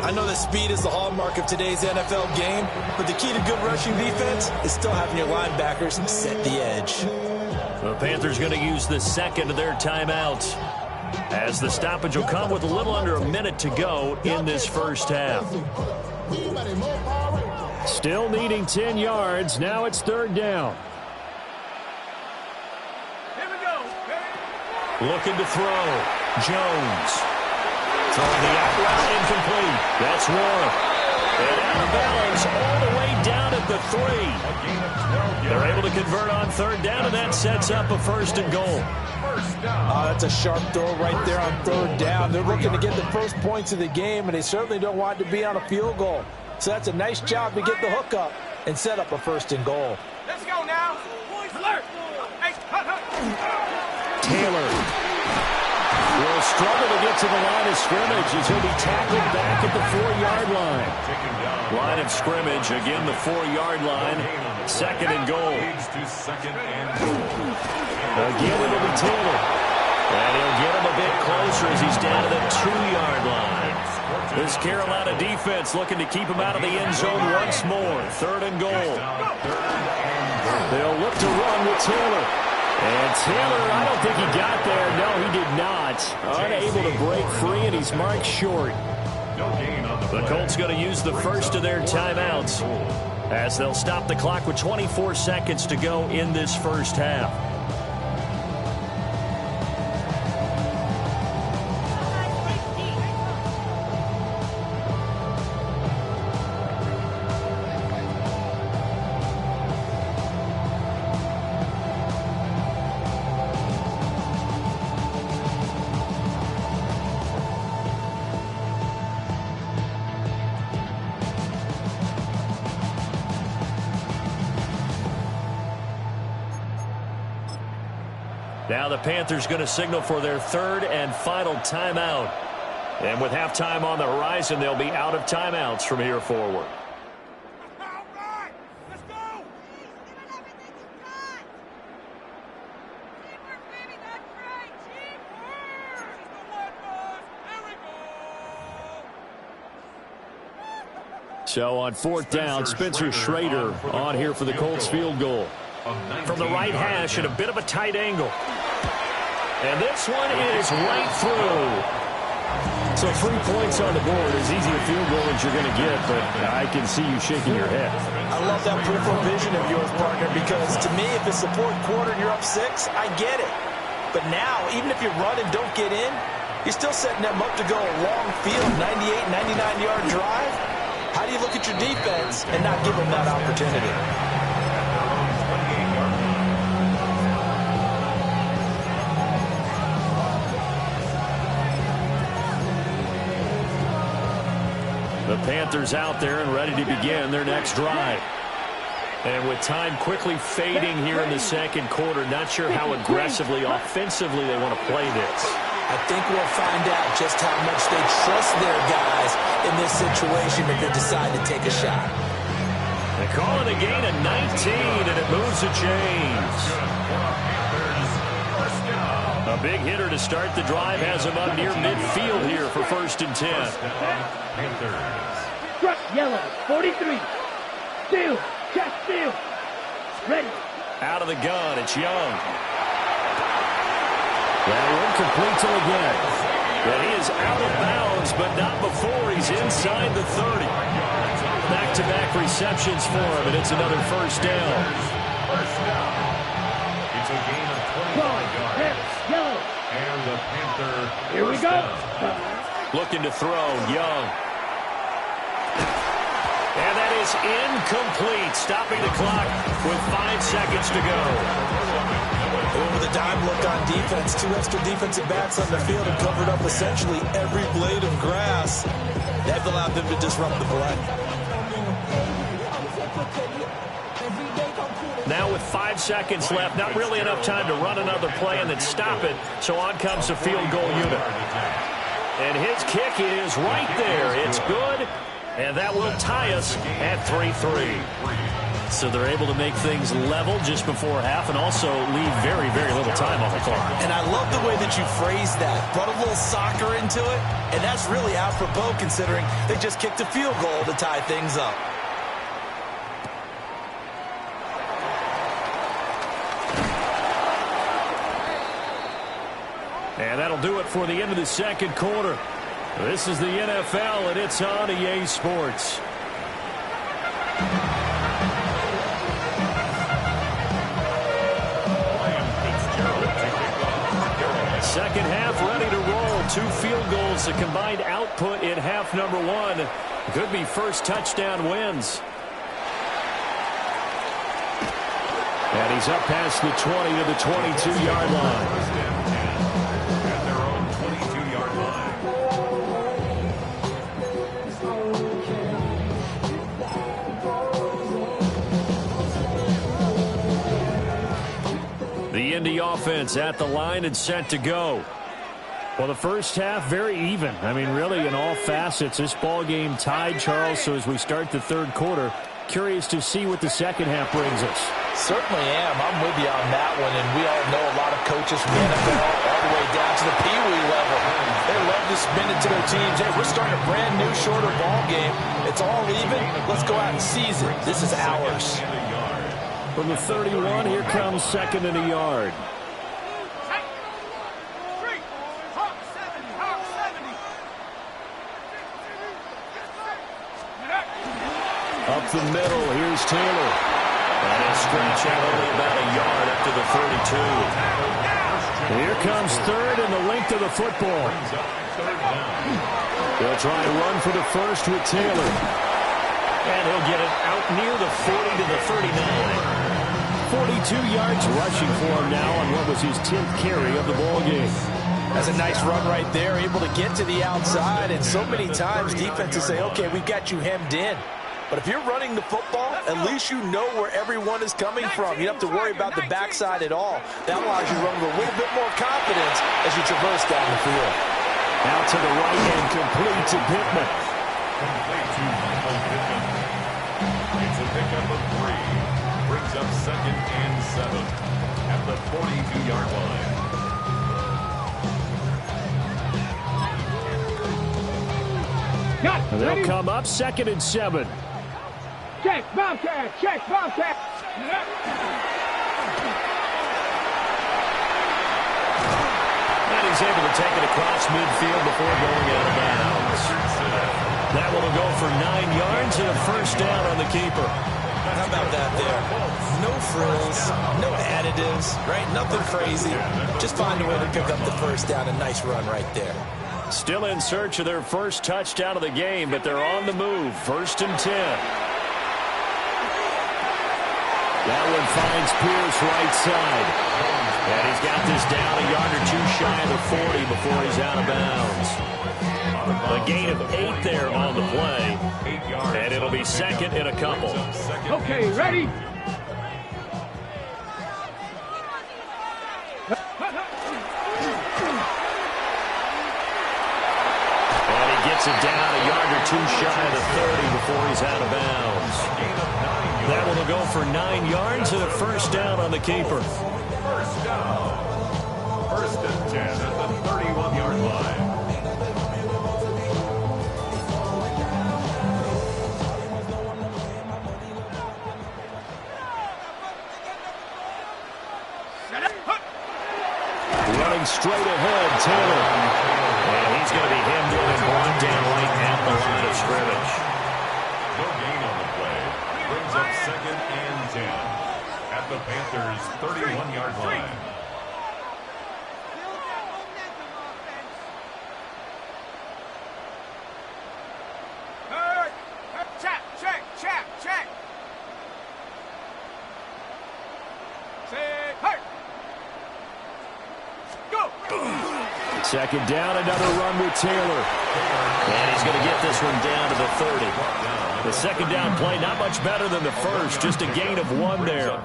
I know that speed is the hallmark of today's NFL game, but the key to good rushing defense is still having your linebackers set the edge. The Panthers going to use the 2nd of their timeouts, as the stoppage will come with a little under a minute to go in this first half. Still needing 10 yards. Now it's 3rd down. Looking to throw. Jones. Throwing the out route incomplete. That's Warren. And out of balance all the way down at the 3. They're able to convert on 3rd down, and that sets up a 1st and goal. That's a sharp throw right there on 3rd down. They're looking to get the first points of the game, and they certainly don't want it to be on a field goal. So that's a nice job to get the hook up and set up a 1st and goal. Let's go now. Alert. Hey, Taylor will struggle to get to the line of scrimmage as he'll be tackled back at the 4-yard line. Line of scrimmage, again the 4-yard line. 2nd and goal. Again it'll be Taylor. And he'll get him a bit closer as he's down to the 2-yard line. This Carolina defense looking to keep him out of the end zone once more. 3rd and goal. They'll look to run with Taylor. And Taylor, I don't think he got there. No, he did not. Unable to break free, and he's marked short. The Colts going to use the 1st of their timeouts as they'll stop the clock with 24 seconds to go in this first half. Now the Panthers going to signal for their third and final timeout. And with halftime on the horizon, they'll be out of timeouts from here forward. So on fourth down, Spencer Schrader on here for the Colts field goal. From the right hash at a bit of a tight angle. And this one is right through. So 3 points on the board, as easy a field goal as you're going to get, but I can see you shaking your head. I love that peripheral vision of yours, partner, because to me, if it's the fourth quarter and you're up 6, I get it. But now, even if you run and don't get in, you're still setting them up to go a long field, 98, 99-yard drive. How do you look at your defense and not give them that opportunity? The Panthers out there and ready to begin their next drive. And with time quickly fading here in the second quarter, not sure how aggressively, offensively they want to play this. I think we'll find out just how much they trust their guys in this situation if they decide to take a shot. They call it a gain of 19, and it moves the chains. A big hitter to start the drive has him up near midfield here for 1st and 10. Struck yellow, 43. Steal, check, steal. Ready. Out of the gun, it's Young. That one complete to again. But he is out of bounds, but not before he's inside the 30. Back-to-back receptions for him, and it's another first down. It's a gain of 25 yards. Yellow. And the Panther. Here we go. Looking to throw, Young. And that is incomplete, stopping the clock with 5 seconds to go. Over the dime look on defense. 2 extra defensive backs on the field and covered up essentially every blade of grass. They've allowed them to disrupt the play. Now with 5 seconds left, not really enough time to run another play and then stop it. So on comes the field goal unit. And his kick is right there. It's good. And that will tie us at 3-3. So they're able to make things level just before half and also leave very, very little time on the clock. And I love the way that you phrased that. Brought a little soccer into it, and that's really apropos considering they just kicked a field goal to tie things up. And that'll do it for the end of the second quarter. This is the NFL, and it's on EA Sports. Second half ready to roll. 2 field goals, the combined output in half number 1. Could be first touchdown wins. And he's up past the 20 to the 22-yard line. At their own 22-yard line. The Indy offense at the line and set to go. Well, the first half, very even. I mean, really, in all facets, this ball game tied, Charles. So as we start the third quarter, curious to see what the second half brings us. Certainly am. I'm with you on that one. And we all know a lot of coaches from the NFL all the way down to the Pee-wee level. They love to spin it to their teams. Hey, we're starting a brand new, shorter ball game. It's all even. Let's go out and seize it. This is ours. From the 31, here comes 2nd and a yard. Up the middle, here's Taylor. And he'll stretch out only about a yard up to the 32. Here comes 3rd and the length of the football. They'll try and run for the first with Taylor. And he'll get it out near the 40 to the 39. 42 yards rushing for him now on what was his 10th carry of the ball game. That's a nice run right there, able to get to the outside. And so many times defenses say, okay, we've got you hemmed in. But if you're running the football, at least you know where everyone is coming from. You don't have to worry about the backside at all. That allows you to run with a little bit more confidence as you traverse down the field. Out to the right and complete to Pittman. Complete to Michael Pittman. It's a pickup of 3. Brings up 2nd and 7 at the 42-yard line. They'll come up 2nd and 7. Check, Bobcat, check, Bobcat. And he's able to take it across midfield before going out of bounds. That one will go for 9 yards and a first down on the keeper. How about that there? No frills, no additives, right? Nothing crazy. Just find a way to pick up the first down. A nice run right there. Still in search of their first touchdown of the game, but they're on the move. 1st and 10. That one finds Pierce right side. And he's got this down a yard or 2 shy of the 40 before he's out of bounds. A gain of 8 there on the play. And it'll be 2nd and a couple. Okay, ready? And he gets it down a yard or 2 shy of the 30 before he's out of bounds. That one will go for 9 yards and a first down on the keeper. First down. 1st and 10 at the 31-yard line. Running straight ahead, Taylor. And he's going to be hemmed in and brought down right at the line of scrimmage. No gain on the play. Brings up 2nd and 10 at the Panthers' 31-yard line. Check, check, check, check. Say, hey. Go. 2nd down, another run with Taylor. And he's going to get this one down to the 30. The 2nd down play, not much better than the first, just a gain of 1 there.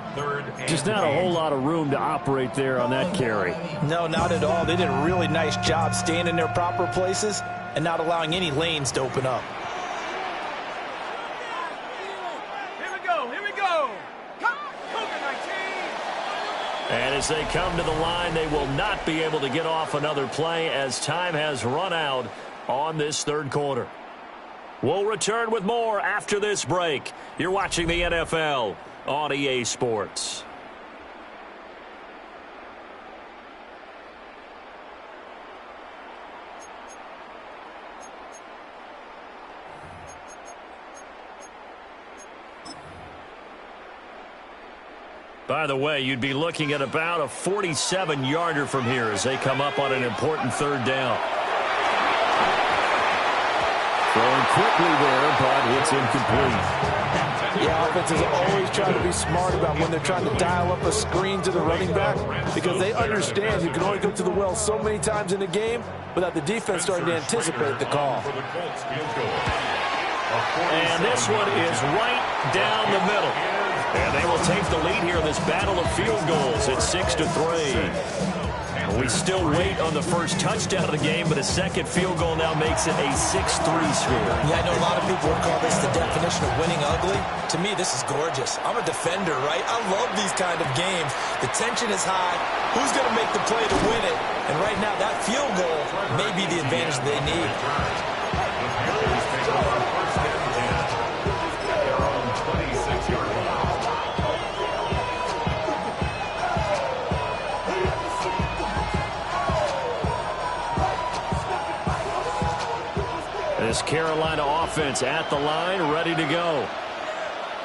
Just not a whole lot of room to operate there on that carry. No, not at all. They did a really nice job staying in their proper places and not allowing any lanes to open up. Here we go. Come, Cougar 19. And as they come to the line, they will not be able to get off another play as time has run out on this 3rd quarter. We'll return with more after this break. You're watching the NFL on EA Sports. By the way, you'd be looking at about a 47-yarder from here as they come up on an important 3rd down. Throwing quickly there, but it's incomplete. Yeah, offenses always try to be smart about when they're trying to dial up a screen to the running back because they understand you can only go to the well so many times in a game without the defense starting to anticipate the call. And this one is right down the middle. And they will take the lead here in this battle of field goals at 6-3. We still wait on the first touchdown of the game, but a 2nd field goal now makes it a 6-3 score. Yeah, I know a lot of people would call this the definition of winning ugly. To me, this is gorgeous. I'm a defender, right? I love these kind of games. The tension is high. Who's going to make the play to win it? And right now, that field goal may be the advantage they need. This Carolina offense at the line, ready to go.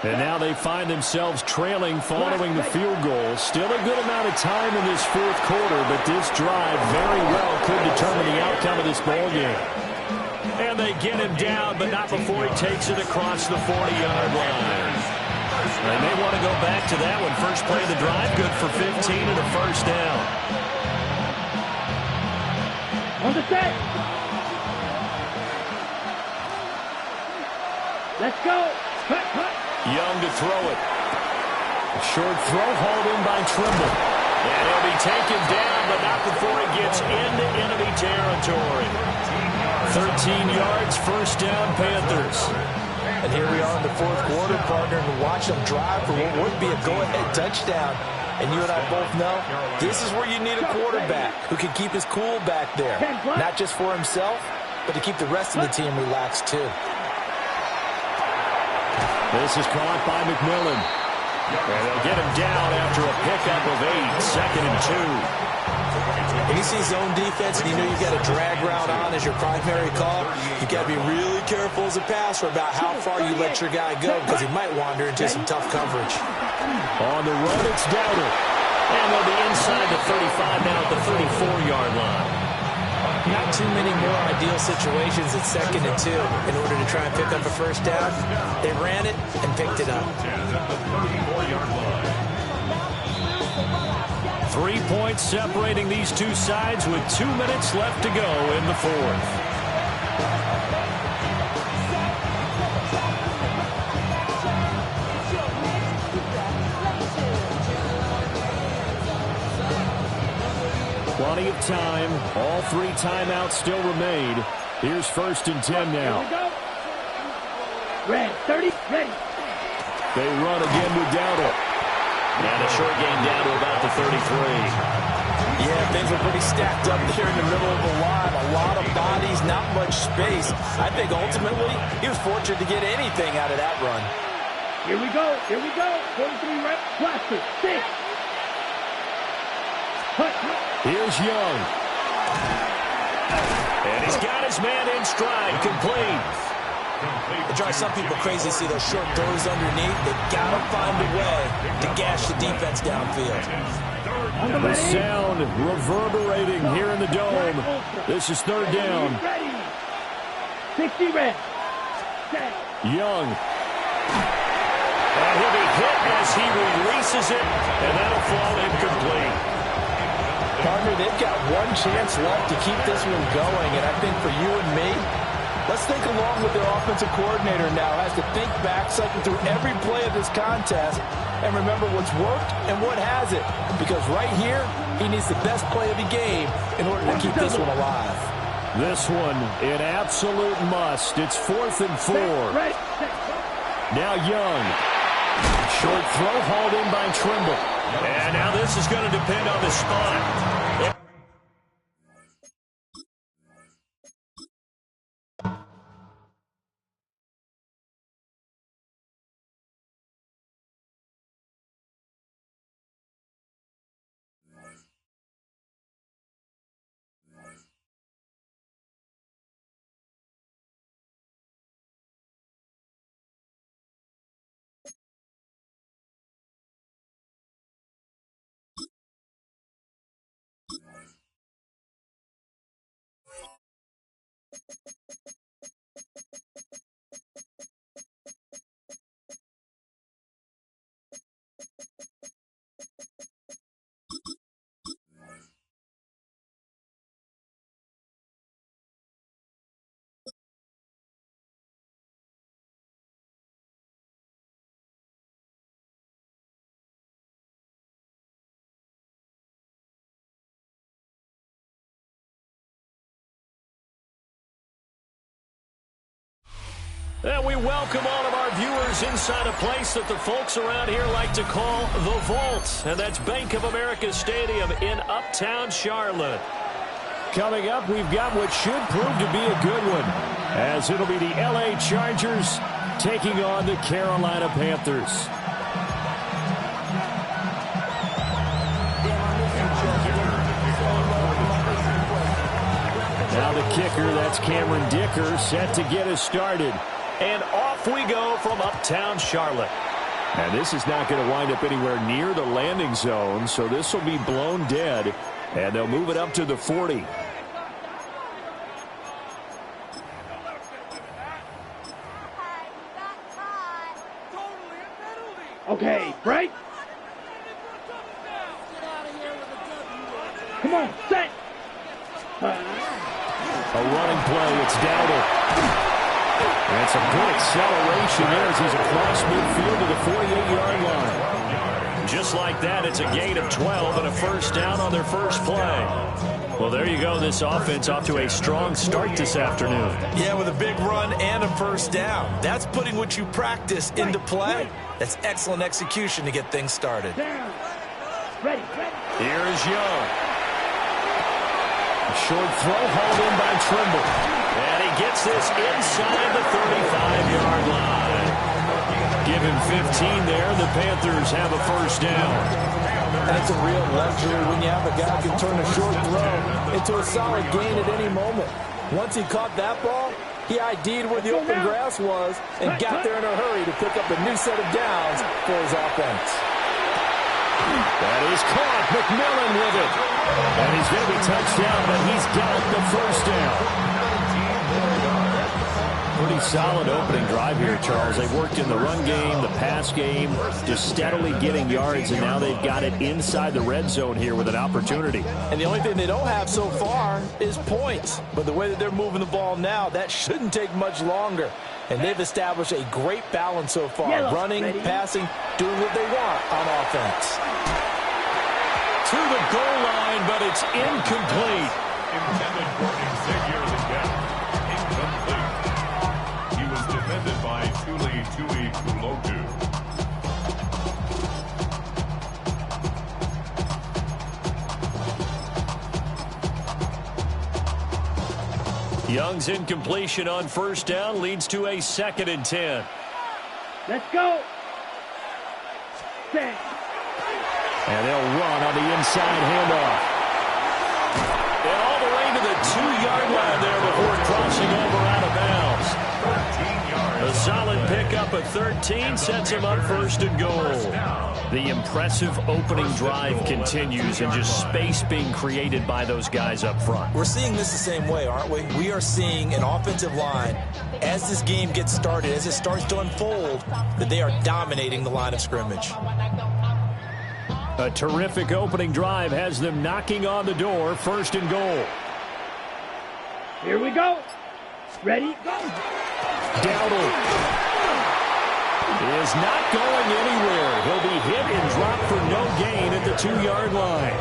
And now they find themselves trailing following the field goal. Still a good amount of time in this 4th quarter, but this drive very well could determine the outcome of this ball game. And they get him down, but not before he takes it across the 40-yard line. They may want to go back to that one. First play of the drive, good for 15 and a first down. On the set. Let's go. Young to throw it. A short throw hauled in by Trimble. And he'll be taken down, but not before he gets into enemy territory. 13 yards, first down, Panthers. And here we are in the fourth quarter, partner, and watch them drive for what would be a go-ahead touchdown. And you and I both know this is where you need a quarterback who can keep his cool back there. Not just for himself, but to keep the rest of the team relaxed too. This is caught by McMillan. And they'll get him down after a pickup of 8, 2nd and 2. When you see zone defense and you know you've got a drag route on as your primary call, you've got to be really careful as a passer about how far you let your guy go because he might wander into some tough coverage. On the run, it's Dowdle. And they'll be inside the 35 now at the 34-yard line. Not too many more ideal situations at 2nd and 2 in order to try and pick up a first down. They ran it and picked it up. 3 points separating these two sides with 2 minutes left to go in the fourth. Plenty of time. All 3 timeouts still remain. Here's 1st and 10 now. Red, 30, ready. They run again with Dowdle. And a short gain down to about the 33. Yeah, things were pretty stacked up there in the middle of the line. A lot of bodies, not much space. I think ultimately he was fortunate to get anything out of that run. Here we go. 43 right, blaster, 6. Here's Young. And he's got his man in stride, complete. It drives some people crazy to see those short throws underneath. They've got to find a way to gash the defense downfield. The sound reverberating here in the dome. This is 3rd down. 60 red. Young. And he'll be hit as he releases it, and that'll fall incomplete. Partner, they've got one chance left to keep this one going, and I think for you and me, let's think along with their offensive coordinator now as to think back, cycle through every play of this contest, and remember what's worked and what hasn't. Because right here, he needs the best play of the game in order to keep this one alive. This one, an absolute must. It's 4th and 4. Now Young. Short throw hauled in by Trimble. And now this is going to depend on the spot. And we welcome all of our viewers inside a place that the folks around here like to call the Vault. And that's Bank of America Stadium in Uptown Charlotte. Coming up, we've got what should prove to be a good one, as it'll be the LA Chargers taking on the Carolina Panthers. Now the kicker, that's Cameron Dicker, set to get us started. And off we go from Uptown Charlotte. And this is not going to wind up anywhere near the landing zone, so this will be blown dead. And they'll move it up to the 40. Okay, right? Come on, set! A running play, it's Dowdle. And some good acceleration there as he's across midfield to the 48-yard line. Just like that, it's a gain of 12 and a first down on their first play. Well, there you go. This offense off to a strong start this afternoon. Yeah, with a big run and a first down. That's putting what you practice into play. That's excellent execution to get things started. Ready. Here is Young. A short throw hauled in by Trimble. And he gets this inside the 35-yard line. Give him 15 there. The Panthers have a first down. That's a real luxury when you have a guy who can turn a short throw into a solid gain at any moment. Once he caught that ball, he ID'd where the open grass was and got there in a hurry to pick up a new set of downs for his offense. That is caught. McMillan with it. And he's going to be touched down, but he's got the first down. Pretty solid opening drive here, Charles. They've worked in the run game, the pass game, just steadily getting yards, and now they've got it inside the red zone here with an opportunity. And the only thing they don't have so far is points. But the way that they're moving the ball now, that shouldn't take much longer. And they've established a great balance so far. Running, passing, doing what they want on offense. To the goal line, but it's incomplete. Intended for Xavier Legette. Incomplete. He was defended by Tuli Tuipulotu. Young's incompletion on first down leads to a 2nd and 10. Let's go. Set. And they'll run on the inside handoff. And all the way to the 2-yard line there before crossing over out of bounds. A solid pickup of 13 sets him up 1st and goal. The impressive opening drive continues and just space being created by those guys up front. We're seeing this the same way, aren't we? We are seeing an offensive line, as this game gets started, as it starts to unfold, that they are dominating the line of scrimmage. A terrific opening drive has them knocking on the door, 1st and goal. Here we go. Ready, go. Dowdle is not going anywhere. He'll be hit and dropped for no gain at the 2-yard line.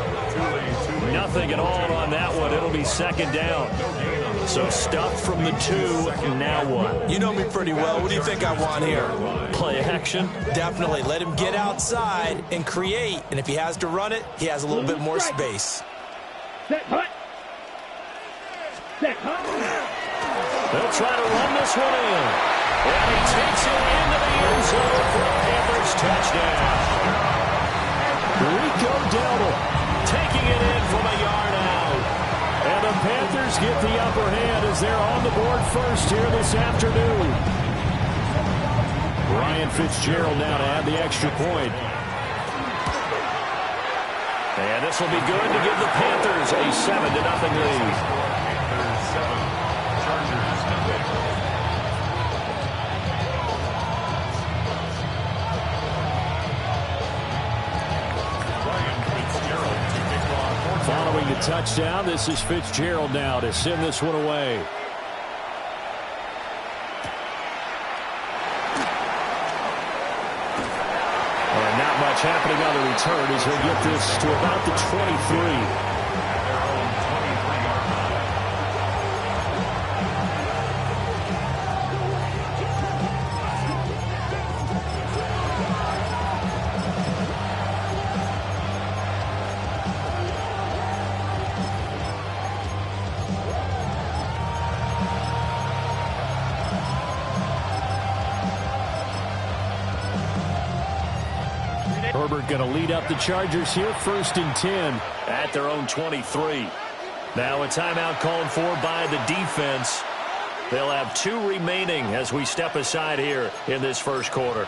Nothing at all on that one. It'll be 2nd down. So stuffed from the 2. Now what? You know me pretty well. What do you think I want here? Play action? Definitely. Let him get outside and create. And if he has to run it, he has a little bit more space. Set, hut. Set, hut. They'll try to run this one in. And he takes it into the end zone for a Panthers touchdown. Rico Dowdle taking it in from a yard out. And the Panthers get the upper hand as they're on the board first here this afternoon. Ryan Fitzgerald now to add the extra point. And this will be good to give the Panthers a 7-0 lead. Panthers 7, Chargers nothing. Ryan Fitzgerald to kick off. Following the touchdown, this is Fitzgerald now to send this one away. And not much happening on the return as he'll get this to about the 23. Herbert going to lead up the Chargers here, 1st and 10 at their own 23. Now a timeout called for by the defense. They'll have 2 remaining as we step aside here in this first quarter.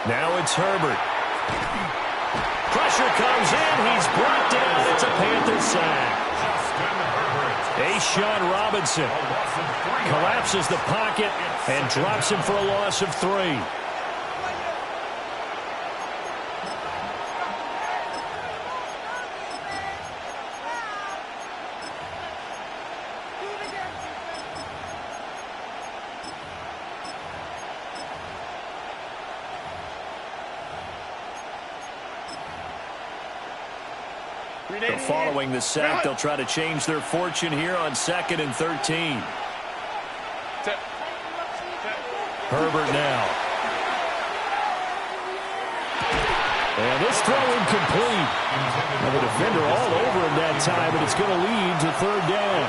Now it's Herbert. Pressure comes in. He's brought down. It's a Panther sack. A'Shawn Robinson collapses the pocket and drops him for a loss of 3. Following the sack, they'll try to change their fortune here on 2nd and 13. Herbert now. And this throw incomplete. And the defender all over him that time, and it's going to lead to 3rd down.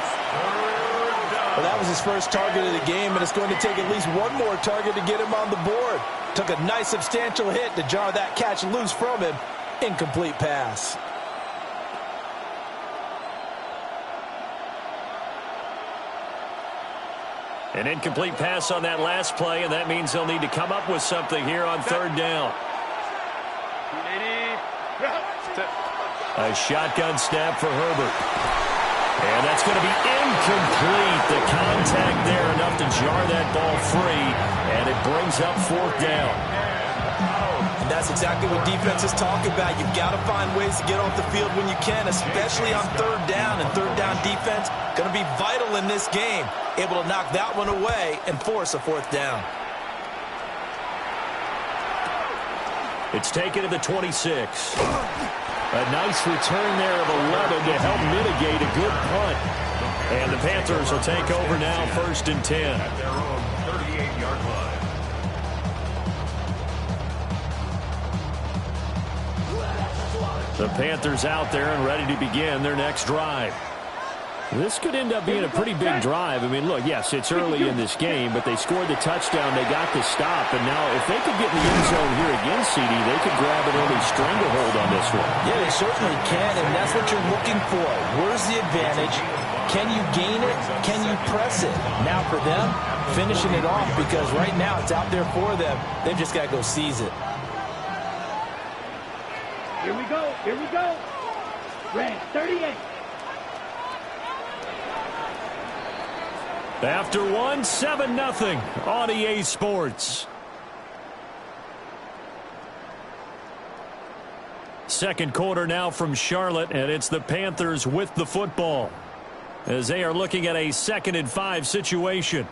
Well, that was his first target of the game, and it's going to take at least one more target to get him on the board. Took a nice substantial hit to jar that catch loose from him. Incomplete pass. An incomplete pass on that last play, and that means they'll need to come up with something here on 3rd down. A shotgun snap for Herbert. And that's going to be incomplete. The contact there enough to jar that ball free, and it brings up 4th down. And that's exactly what defenses talk about. You've got to find ways to get off the field when you can, especially on 3rd down. And 3rd down defense going to be vital in this game. Able to knock that one away and force a 4th down. It's taken to the 26. A nice return there of 11 to help mitigate a good punt. And the Panthers will take over now, 1st and 10. At their own 38-yard line. The Panthers out there and ready to begin their next drive. This could end up being a pretty big drive. I mean, look, yes, it's early in this game, but they scored the touchdown. They got the stop. And now if they could get in the end zone here again, CD, they could grab an early stranglehold on this one. Yeah, they certainly can, and that's what you're looking for. Where's the advantage? Can you gain it? Can you press it? Now for them, finishing it off, because right now it's out there for them. They've just got to go seize it. Here we go. Here we go. Red 38. After 1, 7-0 on EA Sports. Second quarter now from Charlotte, and it's the Panthers with the football as they are looking at a 2nd and 5 situation.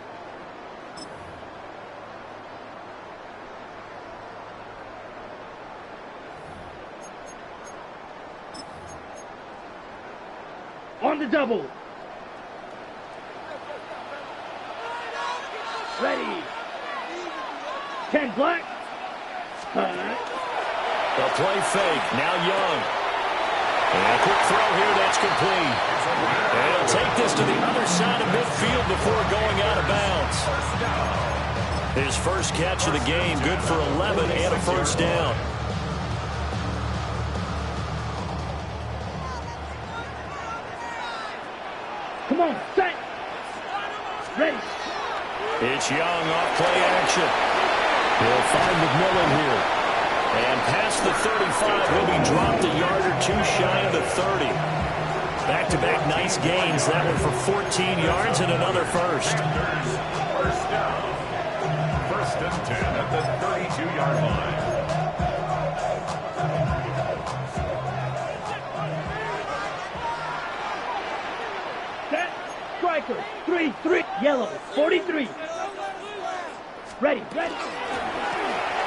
On the double. Ready. 10 black. The play fake. Now Young. And a quick throw here. That's complete. And he'll take this to the other side of midfield before going out of bounds. His first catch of the game. Good for 11 and a 1st down. Come on, set. Ready. It's Young off play action. He'll find McMillan here. And past the 35, he'll be dropped a yard or 2 shy of the 30. Back-to-back nice gains. That one for 14 yards and another first. First down. 1st and 10 at the 32-yard line. Set. Striker. 3-3. Yellow. 43. Ready. Ready.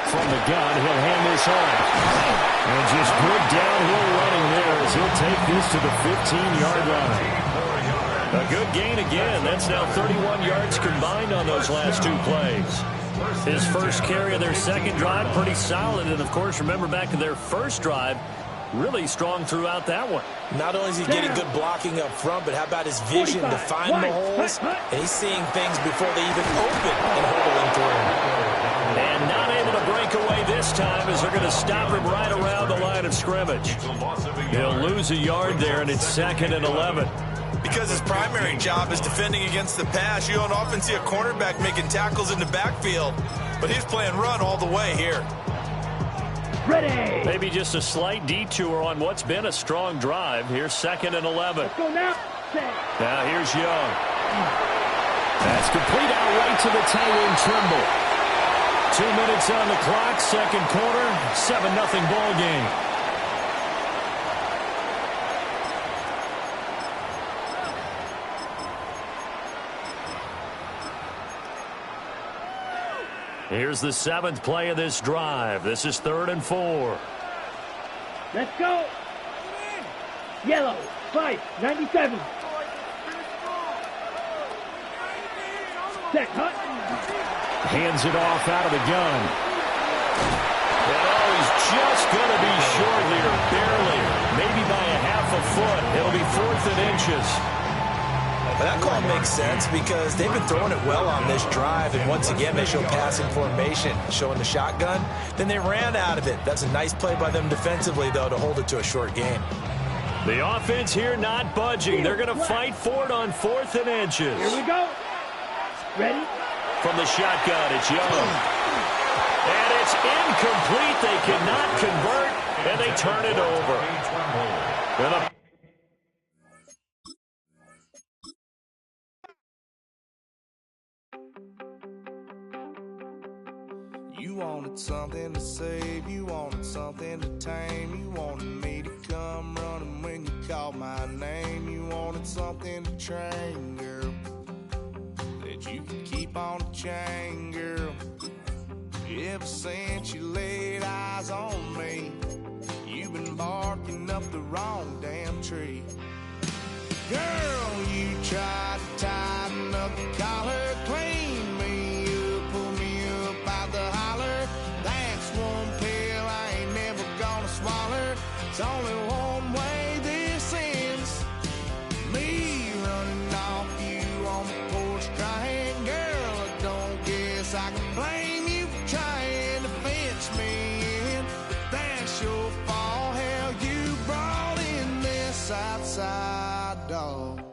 From the gun, he'll hand this off. And just good downhill running there as he'll take this to the 15-yard line. A good gain again. That's now 31 yards combined on those last 2 plays. His first carry of their second drive, pretty solid. And, of course, remember back to their first drive, really strong throughout that one. Not only is he getting good blocking up front, but how about his vision to find the holes? And he's seeing things before they even open and hurdling through. And not able to break away this time as they're going to stop him right around the line of scrimmage. He'll lose a yard there, and it's 2nd and 11. Because his primary job is defending against the pass, you don't often see a cornerback making tackles in the backfield. But he's playing run all the way here. Ready. Maybe just a slight detour on what's been a strong drive. Here's 2nd and 11. Let's go now. Now here's Young. That's complete out right to the tight end Trimble. 2 minutes on the clock, second quarter, 7-0 ball game. Here's the 7th play of this drive. This is 3rd and 4. Let's go. Yellow, 5, 97. Set, hut. Hands it off out of the gun. And oh, he's just going to be short here, barely. Maybe by a half a foot. It'll be 4th and inches. But that call makes sense because they've been throwing it well on this drive, and once again they show passing formation, showing the shotgun. Then they ran out of it. That's a nice play by them defensively, though, to hold it to a short game. The offense here not budging. They're going to fight for it on 4th and inches. Here we go. Ready? From the shotgun, it's Young. And it's incomplete. They cannot convert, and they turn it over. And you wanted something to save, you wanted something to tame, you wanted me to come running when you called my name, you wanted something to train, girl, that you could keep on the chain, girl. Ever since you laid eyes on me, you've been barking up the wrong damn tree. Girl, you tried to tighten up the collar, clean me up, pull me up out the holler. That's one pill I ain't never gonna swallow. It's only one way this ends. Me running off you on the porch crying. Girl, I don't guess I can blame you for trying to fence me in. But that's your fault, hell, you brought in this outside dog.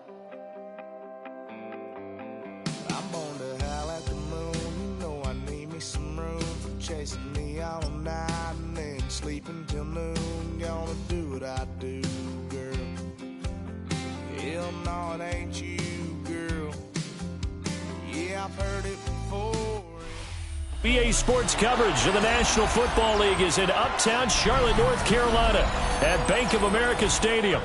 I'm born to howl at the moon. You know I need me some room for chasing me all night and then sleeping till noon. Gonna do what I do, girl. Hell no, it ain't you, girl. Yeah, I've heard it before. BA Sports coverage of the National Football League is in uptown Charlotte, North Carolina at Bank of America Stadium.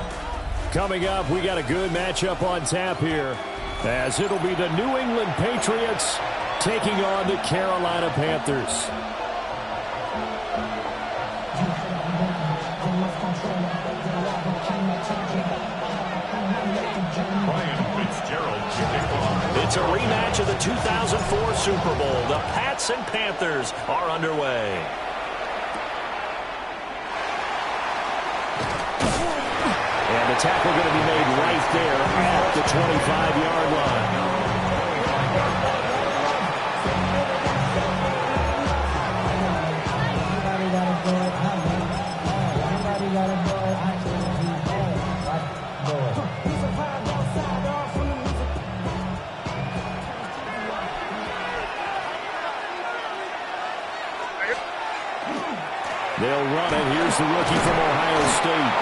Coming up, we got a good matchup on tap here, as it'll be the New England Patriots taking on the Carolina Panthers. It's a rematch of the 2004 Super Bowl. The Pats and Panthers are underway. And the tackle going to be made right there at the 25-yard line. They'll run it. Here's the rookie from Ohio State.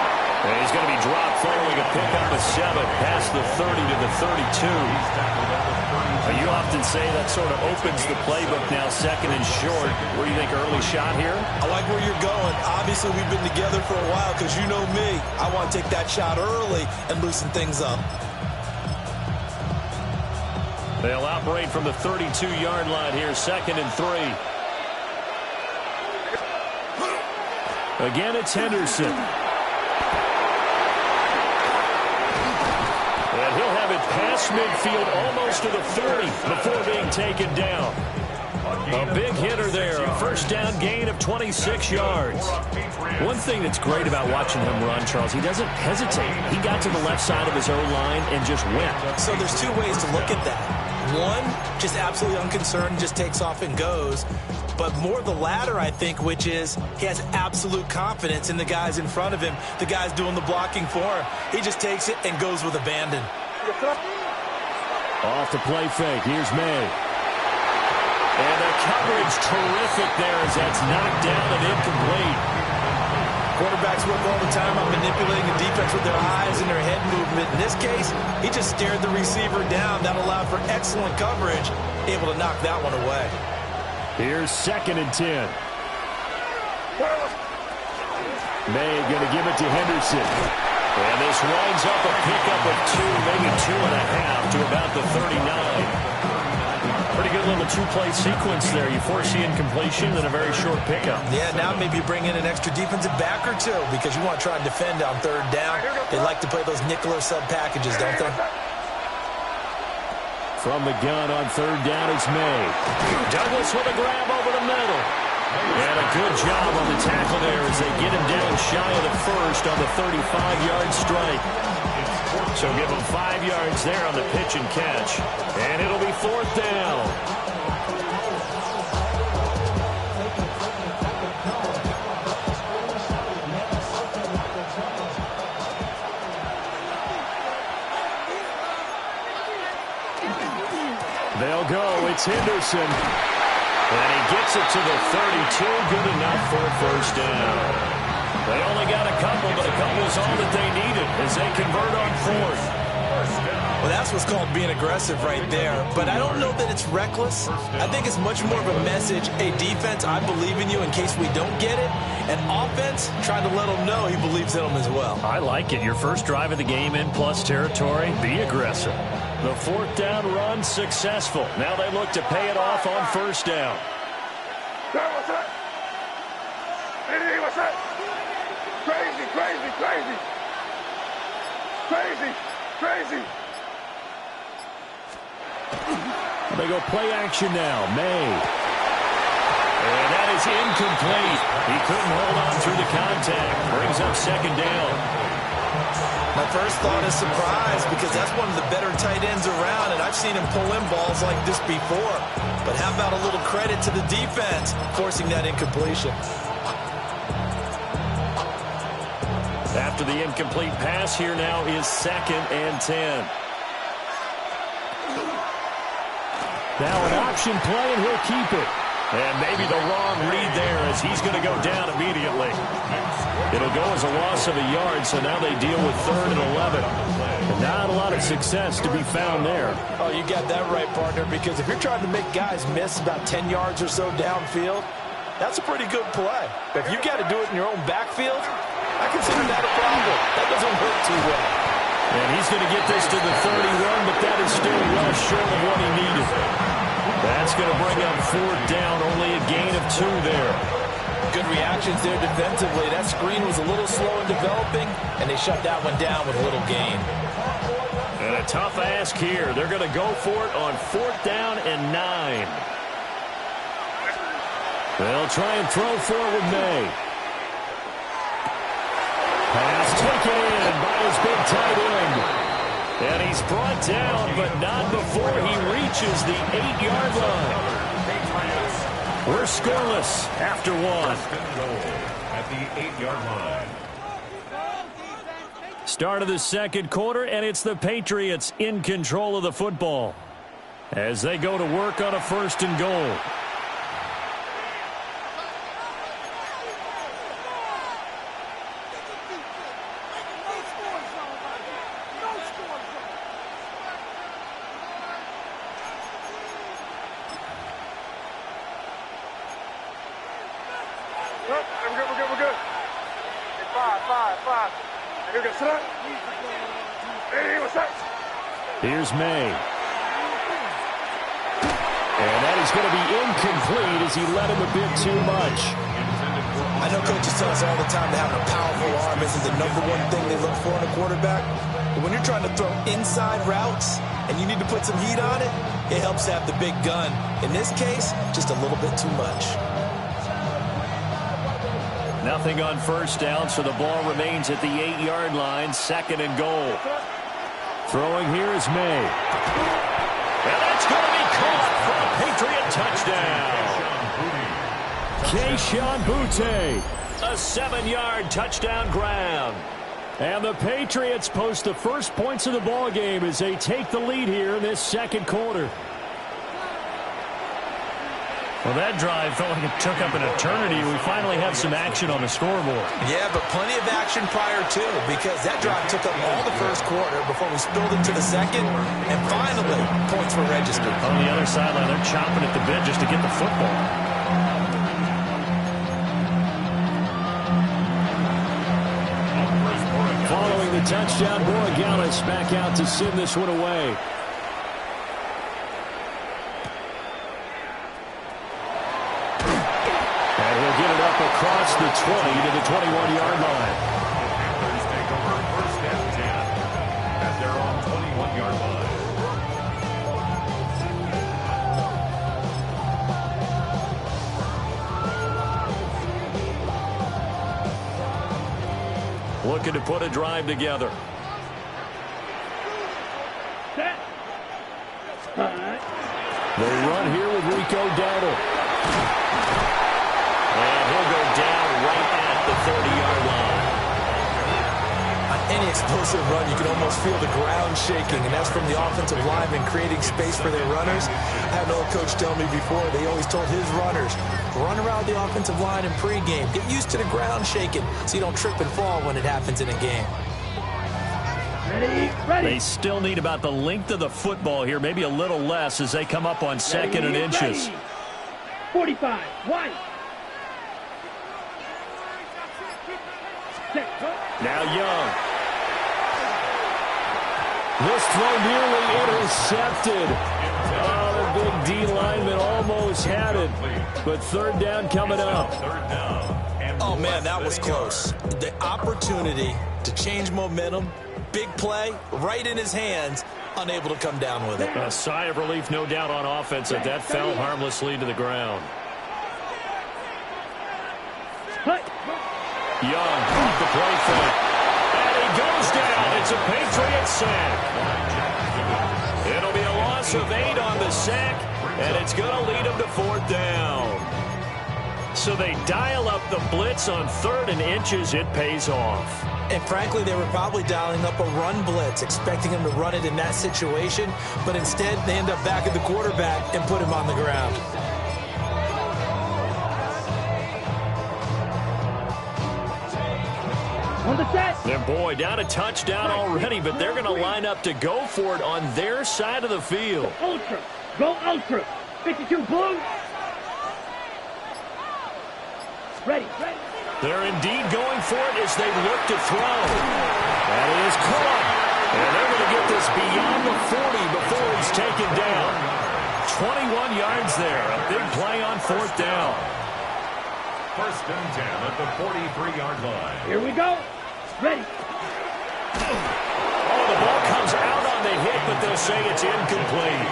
And he's going to be dropped following a pickup of 7 past the 30 to the 32. You often say that sort of opens the playbook now, 2nd and short. Where do you think, early shot here? I like where you're going. Obviously, we've been together for a while because you know me. I want to take that shot early and loosen things up. They'll operate from the 32-yard line here, 2nd and 3. Again, it's Henderson. And he'll have it past midfield almost to the 30 before being taken down. A big hitter there, a first down gain of 26 yards. One thing that's great about watching him run, Charles, he doesn't hesitate. He got to the left side of his O-line and just went. So there's 2 ways to look at that. One, just absolutely unconcerned, just takes off and goes. But more the latter, I think, which is he has absolute confidence in the guys in front of him, the guys doing the blocking for him. He just takes it and goes with abandon. Off the play fake. Here's May. And the coverage terrific there as that's knocked down and incomplete. Quarterbacks work all the time on manipulating the defense with their eyes and their head movement. In this case, he just stared the receiver down. That allowed for excellent coverage, able to knock that one away. Here's 2nd and 10. May going to give it to Henderson. And this winds up a pickup of 2, maybe 2.5 to about the 39. Pretty good little two-play sequence there. You force the incompletion and a very short pickup. Yeah, now maybe you bring in an extra defensive back or two because you want to try and defend on 3rd down. They like to play those nickel or sub packages, don't they? From the gun on 3rd down is May. Douglas with a grab over the middle. And a good job on the tackle there as they get him down shy of the first on the 35-yard strike. So give him 5 yards there on the pitch and catch. And it'll be 4th down. They'll go. It's Henderson. And he gets it to the 32. Good enough for a 1st down. They only got a couple, but a couple is all that they needed as they convert on 4th. Well, that's what's called being aggressive right there. But I don't know that it's reckless. I think it's much more of a message. Hey, defense, I believe in you in case we don't get it. And offense, trying to let them know he believes in them as well. I like it. Your first drive of the game in plus territory, be aggressive. The 4th down run successful. Now they look to pay it off on 1st down. What's that? What's that? Crazy, crazy, crazy. Crazy, crazy. They go play action now. May. And that is incomplete. He couldn't hold on through the contact. Brings up 2nd down. My first thought is surprise because that's one of the better tight ends around, and I've seen him pull in balls like this before. But how about a little credit to the defense forcing that incompletion? After the incomplete pass, here now is 2nd and 10. Now an option play, and he'll keep it. And maybe the wrong read there as he's going to go down immediately. It'll go as a loss of a yard, so now they deal with 3rd and 11. And not a lot of success to be found there. Oh, you got that right, partner, because if you're trying to make guys miss about 10 yards or so downfield, that's a pretty good play. But if you got to do it in your own backfield, I consider that a problem. That doesn't work too well. And he's going to get this to the 31, but that is still well short of what he needed. That's going to bring up 4th down, only a gain of 2 there. Good reactions there defensively. That screen was a little slow in developing, and they shut that one down with little gain. And a tough ask here. They're going to go for it on 4th down and 9. They'll try and throw for it with May. Pass taken in by his big tight end. And he's brought down, but not before he reaches the 8-yard line. We're scoreless after 1. At the 8-yard line. Start of the 2nd quarter, and it's the Patriots in control of the football as they go to work on a 1st and goal. We're good. Five. Here we go, sit up. Hey, what's up? Here's May. And that is going to be incomplete as he led him a bit too much. I know coaches tell us all the time that having a powerful arm isn't the #1 thing they look for in a quarterback. But when you're trying to throw inside routes and you need to put some heat on it, it helps to have the big gun. In this case, just a little bit too much. Nothing on 1st down, so the ball remains at the 8-yard line, 2nd and goal. Throwing here is May. And that's going to be caught for a Patriot touchdown. Kayshon Boutte, a 7-yard touchdown grab. And the Patriots post the first points of the ball game as they take the lead here in this 2nd quarter. Well, that drive felt like it took up an eternity. We finally have some action on the scoreboard. Yeah, but plenty of action prior to, because that drive took up all the first quarter before we spilled into the second, and finally, points were registered. On the other sideline, they're chomping at the bit just to get the football. Following the touchdown, Woosahh back out to send this one away. Across the 20 to the 21-yard line. Panthers take over first and 10 at their own 21-yard line. Looking to put a drive together. They run here with Rico Dowdle. And he'll go down right at the 30-yard line. On any explosive run, you can almost feel the ground shaking, and that's from the offensive linemen creating space for their runners. I had an old coach tell me before, they always told his runners, run around the offensive line in pregame. Get used to the ground shaking so you don't trip and fall when it happens in a game. They still need about the length of the football here, maybe a little less as they come up on second and inches. 45, wide. Now Young. This throw nearly intercepted. Oh, the big D lineman almost had it. But third down coming up. Oh, man, that was close. The opportunity to change momentum, big play, right in his hands, unable to come down with it. A sigh of relief, no doubt, on offense that that fell harmlessly to the ground. Young off the play fake. And he goes down. It's a Patriot sack. It'll be a loss of 8 on the sack, and it's going to lead them to fourth down. So they dial up the blitz on third and inches. It pays off. And frankly, they were probably dialing up a run blitz, expecting him to run it in that situation, but instead they end up back at the quarterback and put him on the ground. Their boy down a touchdown already, but they're going to line up to go for it on their side of the field. Ultra. Go Ultra. 52 blue. Ready. They're indeed going for it as they look to throw. That is caught. And they're going to get this beyond the 40 before he's taken down. 21 yards there. A big play on fourth down. First and 10 at the 43-yard line. Here we go. Ready. Oh, the ball comes out on the hit, but they'll say it's incomplete.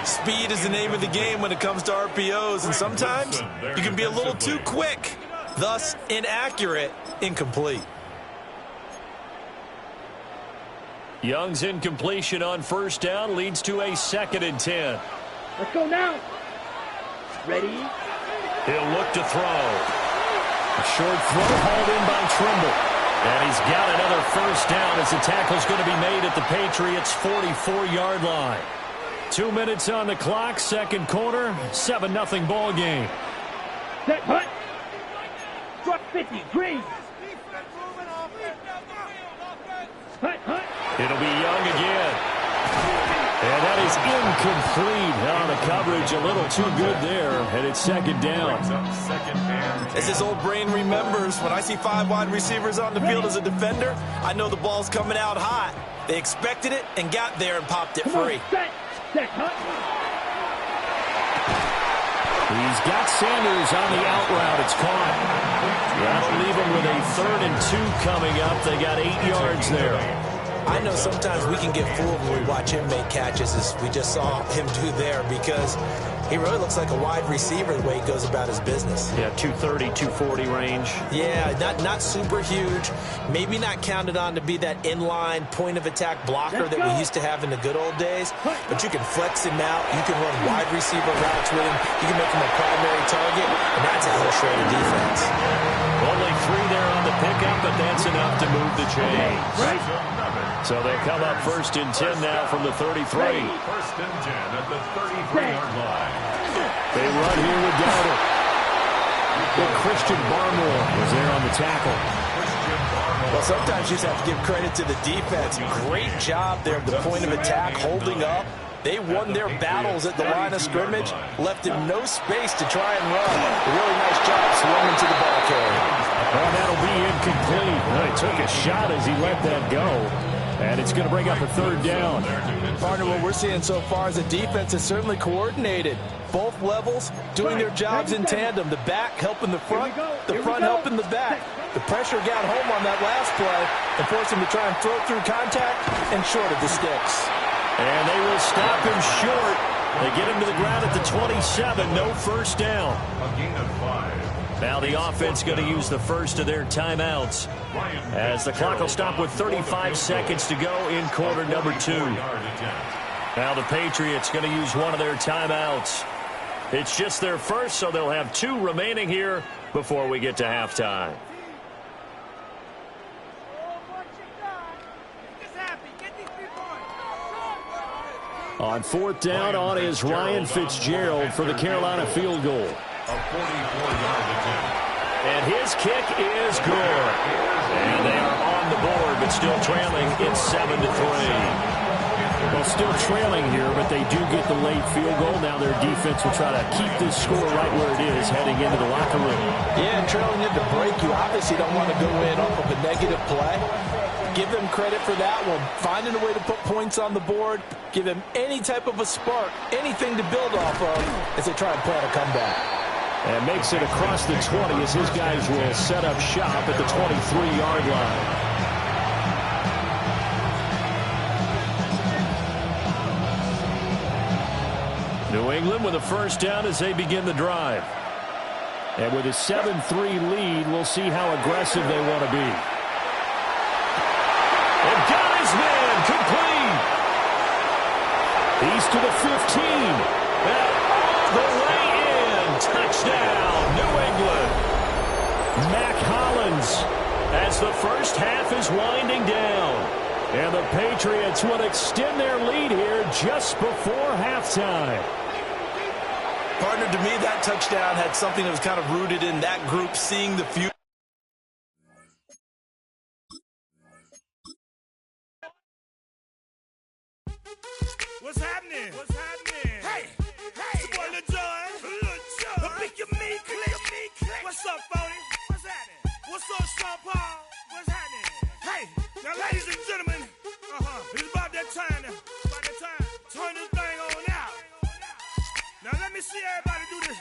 Speed is the name of the game when it comes to RPOs, and sometimes you can be a little too quick, thus inaccurate, incomplete. Young's incompletion on first down leads to a 2nd and 10. Let's go now. Ready. He'll look to throw. A short throw hauled in by Trimble. And he's got another first down as the tackle's going to be made at the Patriots' 44-yard line. 2 minutes on the clock, second quarter, 7-0 ball game. Set, hut. Struck 50, green. Hut. It'll be Young again. And that is incomplete. Now the coverage a little too good there, and it's second down. As his old brain remembers, when I see 5 wide receivers on the field as a defender, I know the ball's coming out hot. They expected it and got there and popped it free. Set, hut. He's got Sanders on the out route. It's caught. That'll leave him with a 3rd and 2 coming up. They got 8 yards there. I know sometimes we can get fooled when we watch him make catches, as we just saw him do there, because he really looks like a wide receiver the way he goes about his business. Yeah, 230, 240 range. Yeah, not super huge. Maybe not counted on to be that inline point-of-attack blocker that we used to have in the good old days, but you can flex him out. You can run wide receiver routes with him. You can make him a primary target, and that's how he'll shred a defense. Only 3 there on the pickup, but that's enough to move the chains. Right. So they'll come up 1st and 10 now from the 33. 1st and 10 at the 33-yard line. They run here with Dowdle. But Christian Barmore was there on the tackle. Well, sometimes you just have to give credit to the defense. Great job there at the point of attack, holding up. They won their battles at the line of scrimmage, left him no space to try and run. A really nice job swinging to the ball carrier. Well, that'll be incomplete. Well, he took a shot as he let that go. And it's going to bring up a third down. Partner, what we're seeing so far is the defense is certainly coordinated. Both levels doing their jobs in tandem. The back helping the front helping the back. The pressure got home on that last play and forced him to try and throw through contact and short of the sticks. And they will stop him short. They get him to the ground at the 27. No first down. A gain of 5. Now the offense going to use the first of their timeouts as the clock will stop with 35 seconds to go in quarter number 2. Now the Patriots going to use one of their timeouts. It's just their first, so they'll have 2 remaining here before we get to halftime. On fourth down, on is Ryan Fitzgerald for the Carolina field goal. A 44-yard attempt. And his kick is good. And they are on the board, but still trailing. It's 7-3. Well, still trailing here, but they do get the late field goal. Now their defense will try to keep this score right where it is heading into the locker room. Yeah, trailing into break, you obviously don't want to go in off of a negative play. Give them credit for that one. Finding a way to put points on the board. Give them any type of a spark, anything to build off of as they try and plan a comeback. And makes it across the 20 as his guys will set up shop at the 23-yard line. New England with a first down as they begin the drive. And with a 7-3 lead, we'll see how aggressive they want to be. And got his man complete. He's to the 15. And all the way in. Touchdown, New England. Mac Hollins as the first half is winding down. And the Patriots will extend their lead here just before halftime. Partner, to me, that touchdown had something that was kind of rooted in that group, seeing the future. What's happening? What's happening? Hey, it's your boy Lil Jon. But pick your meat click. What's up, Phony? What's happening? What's up, Sean Paul? What's happening? Hey, now, ladies and gentlemen, it's about that time. Turn this thing on out. Now let me see everybody do this.